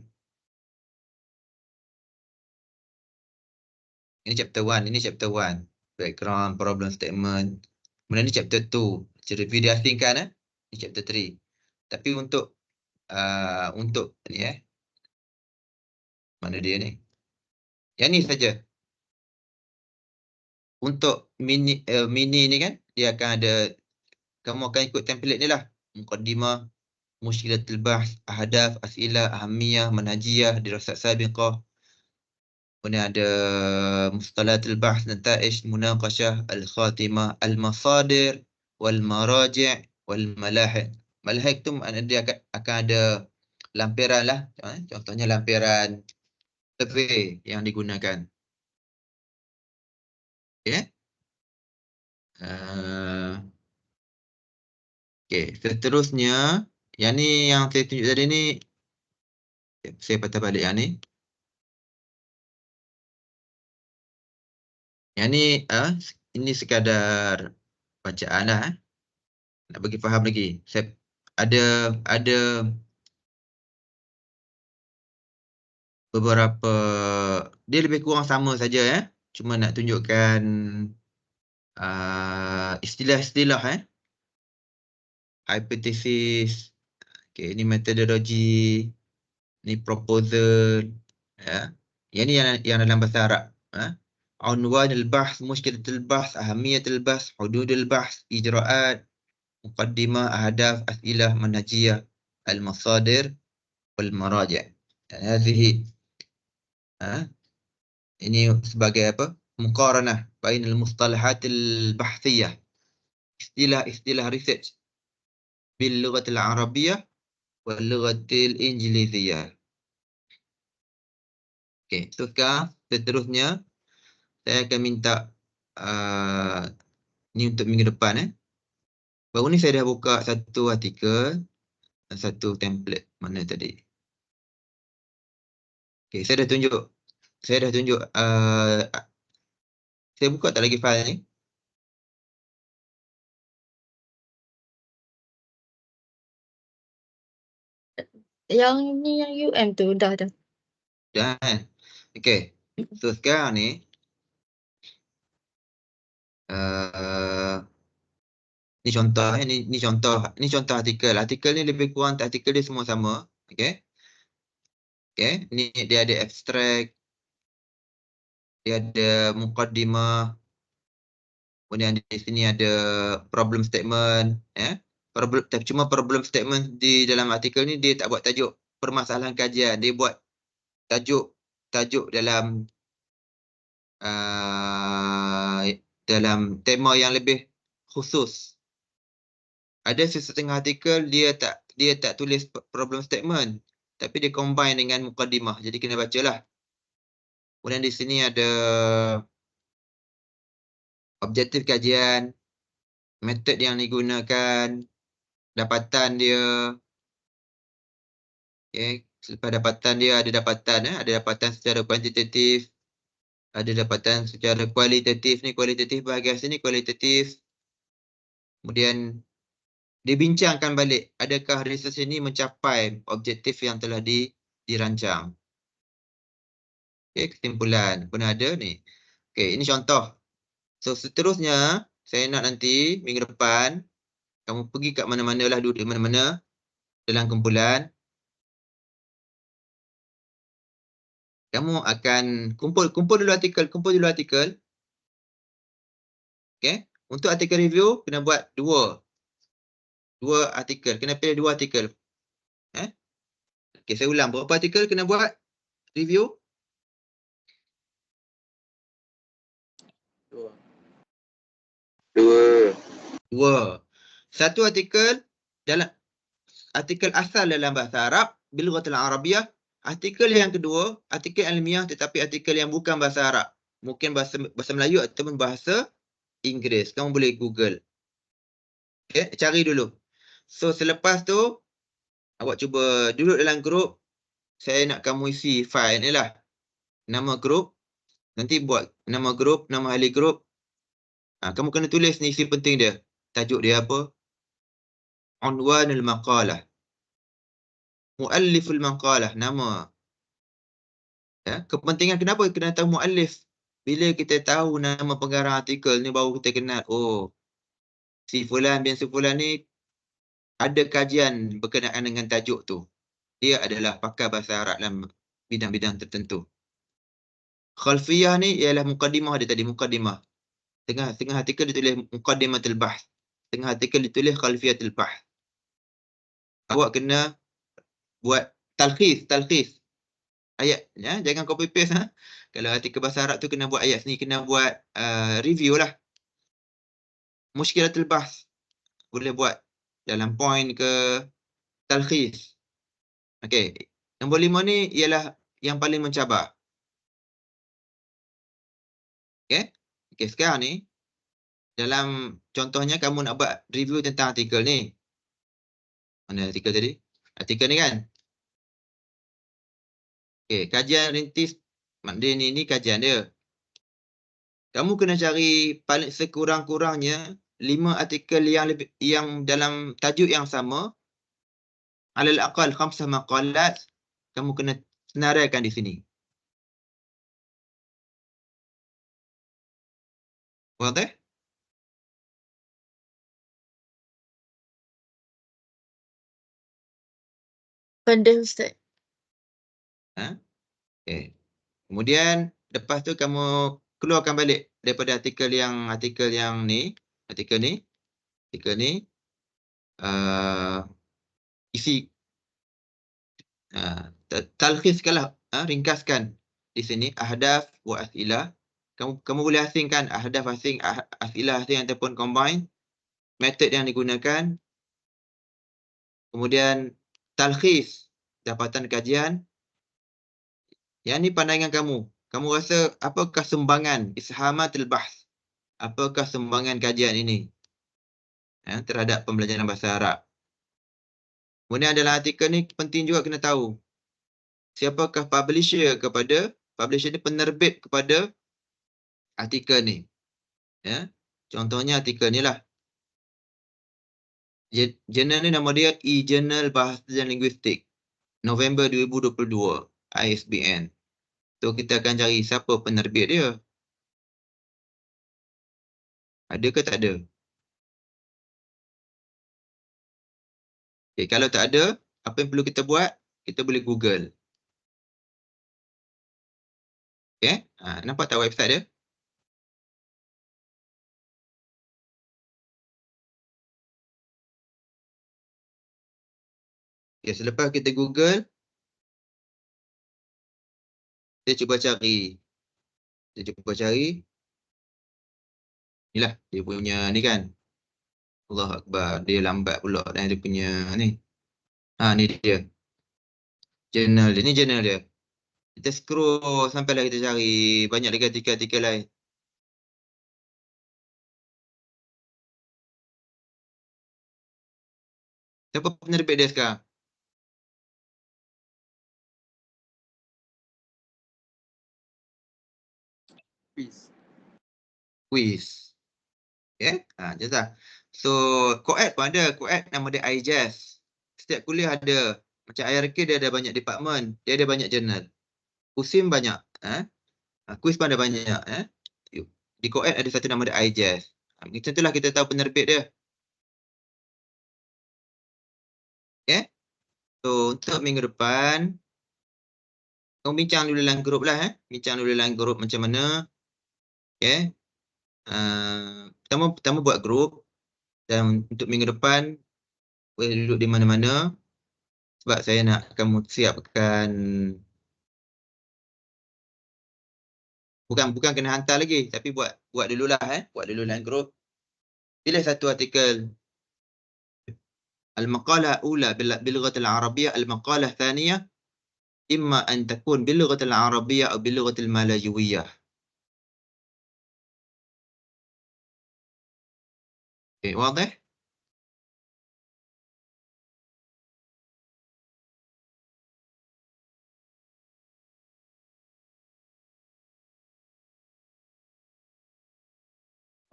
Ini chapter 1. Background, problem statement. Kemudian ni chapter 2. Review dia asingkan. Ini chapter 3. Tapi untuk ni mana dia ni? Yang ni saja. Untuk mini ni kan, dia akan ada, kamu akan ikut template ni lah. Muqaddimah, mushkilatul bahs, ahdaf, as'ilah, ahamiyah, manhajiyah, dirasat sabiqah. Kemudian ada mustalahatul bahs, nata'ij, munaqashah, al-khatimah, al-masadir, wal-maraji' wal-malahid. Malahid tu dia akan ada lampiran lah. Contohnya lampiran survey yang digunakan. Okay. Seterusnya, yang ni yang saya tunjuk tadi ni, saya patah balik yang ni. Yang ni, ini sekadar bacaan lah. Nak bagi faham lagi. Saya ada beberapa, dia lebih kurang sama saja. Cuma nak tunjukkan istilah-istilah. Hypothesis, ini metodologi, ni proposal. Yang ni yang dalam bahasa Arab. عنوان البحث، مشكلة البحث، أهمية البحث، حدود البحث، إجراءات، مقدمة، أهداف، أسئلة منهجية، المصادر والمراجع. هذه ini sebagai apa? Muqaranah bain al-mustalahat al-bahthiyah. Istilah-istilah research bil lughat al-arabiyyah wal lughat al-injiliziyah. Okey, so sekarang seterusnya saya akan minta ni untuk minggu depan Baru ni saya dah buka satu artikel dan satu template. Mana tadi? Okey, saya dah tunjuk. Saya buka tak lagi file ni? Yang ni yang UM tu dah. Dah kan? Okey. So sekarang ni ni contoh ni contoh artikel. Artikel ni lebih kurang artikel dia semua sama. Okey. Okey, ni dia ada abstract, dia ada muqaddimah. Kemudian di sini ada problem statement, cuma problem statement di dalam artikel ni dia tak buat tajuk permasalahan kajian, dia buat tajuk dalam dalam tema yang lebih khusus. Ada sesetengah artikel dia tak tulis problem statement, tapi dia combine dengan mukadimah. Jadi kena bacalah. Kemudian di sini ada objektif kajian, metod yang digunakan, dapatan dia. Okay. Selepas dapatan dia ada dapatan secara kuantitatif, ada dapatan secara kualitatif. Ni kualitatif bahagian sini kualitatif. Kemudian dibincangkan balik adakah research ini mencapai objektif yang telah dirancang. Okay, kesimpulan pun ada ni. Okay, ini contoh. So seterusnya saya nak nanti minggu depan kamu pergi kat mana-mana lah, duduk di mana-mana dalam kumpulan. Kamu akan kumpul dulu artikel. Okay. Untuk artikel review kena buat dua artikel. Kena pilih 2 artikel. Okay, saya ulang. Berapa artikel kena buat review? 2. Satu artikel dalam artikel asal dalam bahasa Arab bil lughatil arabiyyah. Artikel yang kedua, artikel ilmiah tetapi artikel yang bukan bahasa Arab. Mungkin bahasa Melayu ataupun bahasa Inggeris. Kamu boleh Google. Okay, cari dulu. So selepas tu awak cuba duduk dalam grup. Saya nak kamu isi file ni lah. Nama grup. Nanti buat nama grup, nama ahli grup. Kamu kena tulis ni isi penting dia. Tajuk dia apa? Unwanul maqalah. Mualliful maqalah, nama. Kepentingan kenapa kena tahu muallif? Bila kita tahu nama pengarang artikel ni baru kita kenal, oh, si fulan bin si fulan ni ada kajian berkenaan dengan tajuk tu. Dia adalah pakar bahasa Arab dalam bidang-bidang tertentu. Khalfiyah ni ialah muqaddimah dia tadi, muqaddimah. Tengah artikel ditulis muqaddimatul bahth. Tengah artikel ditulis khalfiyatul bahth. Awak kena buat talkhis ayat, jangan copy paste. Kalau artikel bahasa Arab tu kena buat ayat sini, kena buat review lah. Mushkilatul bahth boleh buat dalam point ke talkhis. Okey, nombor 5 ni ialah yang paling mencabar. Okey, sekarang ni dalam contohnya kamu nak buat review tentang artikel ni. Mana artikel tadi? Artikel ni kan? Okey, kajian rintis, maknanya ni kajian dia. Kamu kena cari paling sekurang-kurangnya 5 artikel yang dalam tajuk yang sama. Alal aqal 5 maqalat kamu kena senaraikan di sini. Wadah? Pandai Ustaz. Okey. Kemudian lepas tu kamu keluarkan balik daripada artikel yang ni, isi talkhiskanlah, ringkaskan di sini ahdaf wa as'ilah. Kamu boleh asingkan ahdaf asing, as'ilah asing ataupun combine, metod yang digunakan. Kemudian talkhis dapatan kajian. Yang ni pandangan kamu. Kamu rasa apakah sumbangan ishamatul bahs? Apakah sumbangan kajian ini terhadap pembelajaran bahasa Arab? Kemudian dalam artikel ni penting juga kena tahu siapakah publisher ni penerbit kepada artikel ni. Ya. Contohnya artikel ni lah. Jurnal ni nama dia E-Journal Bahasa dan Linguistik, November 2022, ISBN. So kita akan cari siapa penerbit dia. Ada ke tak ada? Okay, kalau tak ada, apa yang perlu kita buat? Kita boleh Google. Okay? Nampak tak website dia? Okay, selepas kita Google, kita cuba cari. Inilah dia punya ni kan. Allah Akbar, dia lambat pula dan dia punya ni. Ni dia. Jurnal dia. Ni jurnal dia. Kita scroll sampailah kita cari banyak lagi artikel-artikel lain. Siapa penerbit dia sekarang? Quiz. Okay? Jazah. So, Coed pun ada. Coed nama dia iJazz. Setiap kuliah ada. Macam IRK dia ada banyak department. Dia ada banyak jurnal. USIM banyak. Quiz pun ada banyak. Di Coed ada satu nama dia iJazz. Macam itulah kita tahu penerbit dia. Okay? So, untuk minggu depan, kamu bincang dulu dalam grup lah. Bincang dulu dalam grup macam mana. Okay? Pertama buat grup. Dan untuk minggu depan, boleh duduk di mana-mana. Sebab saya nak kamu siapkan. Bukan kena hantar lagi. Tapi buat dululah. Buat dulu dalam grup. Pilih satu artikel. Al-maqalah ula bil-lughat al-arabiyyah. Al-maqalah thaniyah. Imma an takun bil-lughat al-arabiyyah atau bil-lughat al-malajuwiyah. Okay, wadih?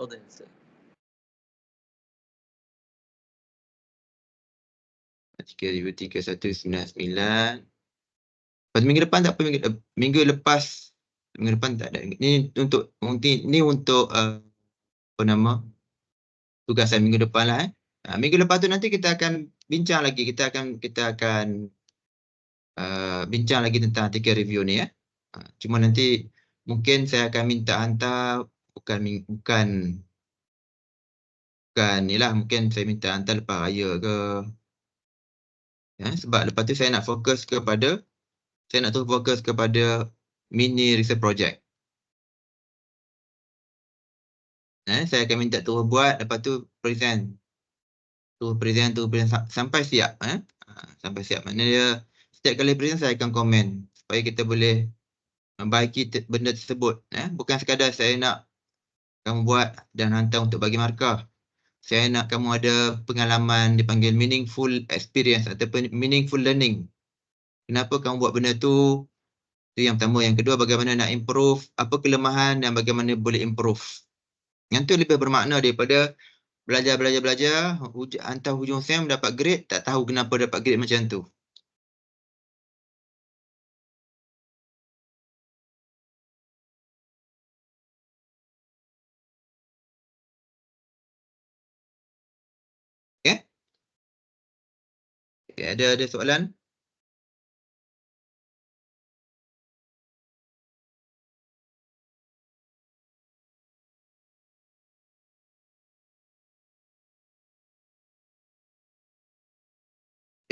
واضح أستاذ. Artikel 3199. Pada minggu depan tak apa, minggu lepas. Minggu depan tak ada. Ni untuk apa nama? Tugasan minggu depan lah. Minggu lepas tu nanti kita akan bincang lagi. Kita akan bincang lagi tentang artikel review ni. Cuma nanti mungkin saya akan minta hantar bukan ni lah. Mungkin saya minta hantar lepas raya ke. Sebab lepas tu saya nak fokus kepada mini research project. Saya akan minta terus buat, lepas tu present. Present sampai siap. Sampai siap. Maknanya dia setiap kali present saya akan komen supaya kita boleh membaiki benda tersebut. Bukan sekadar saya nak kamu buat dan hantar untuk bagi markah. Saya nak kamu ada pengalaman dipanggil meaningful experience ataupun meaningful learning. Kenapa kamu buat benda tu? Itu yang pertama. Yang kedua, bagaimana nak improve, apa kelemahan dan bagaimana boleh improve. Yang tu lebih bermakna daripada belajar, hantar hujung sem dapat grade, tak tahu kenapa dapat grade macam tu. Okay? Ada soalan?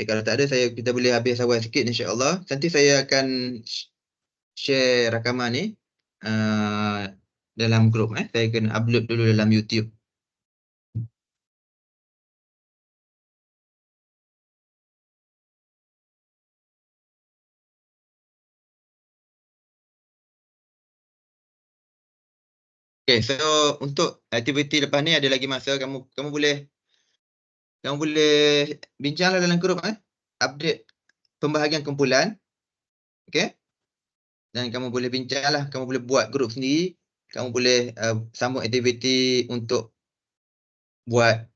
Okay, kalau tak ada kita boleh habis awal sikit insya-Allah. Nanti saya akan share rakaman ni dalam grup. Saya akan upload dulu dalam YouTube. Okay, so untuk aktiviti lepas ni ada lagi masa kamu boleh bincanglah dalam grup update pembahagian kumpulan. Okay? Dan kamu boleh bincanglah, kamu boleh buat grup sendiri, kamu boleh sambung aktiviti untuk buat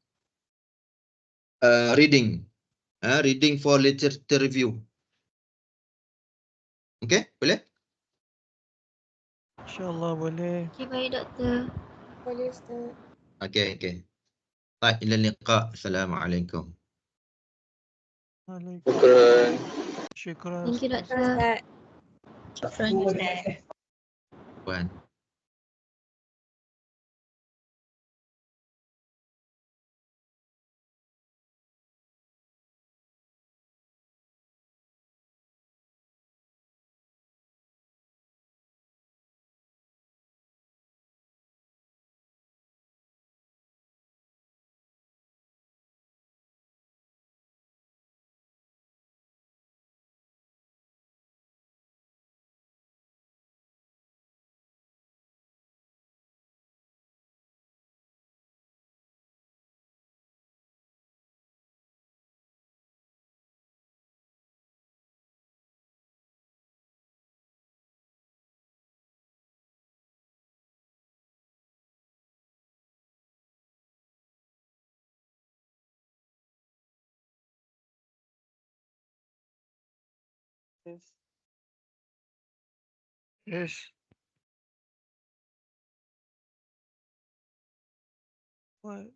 reading for literature review. Okay, boleh? InsyaAllah boleh. Okey, baik doktor. Boleh Ustaz. Okay. Baik, ila liqa. Assalamualaikum. Waalaikumsalam. Syukran. Syukran. Thank you doktor. Syukran. Puan. Yes. What?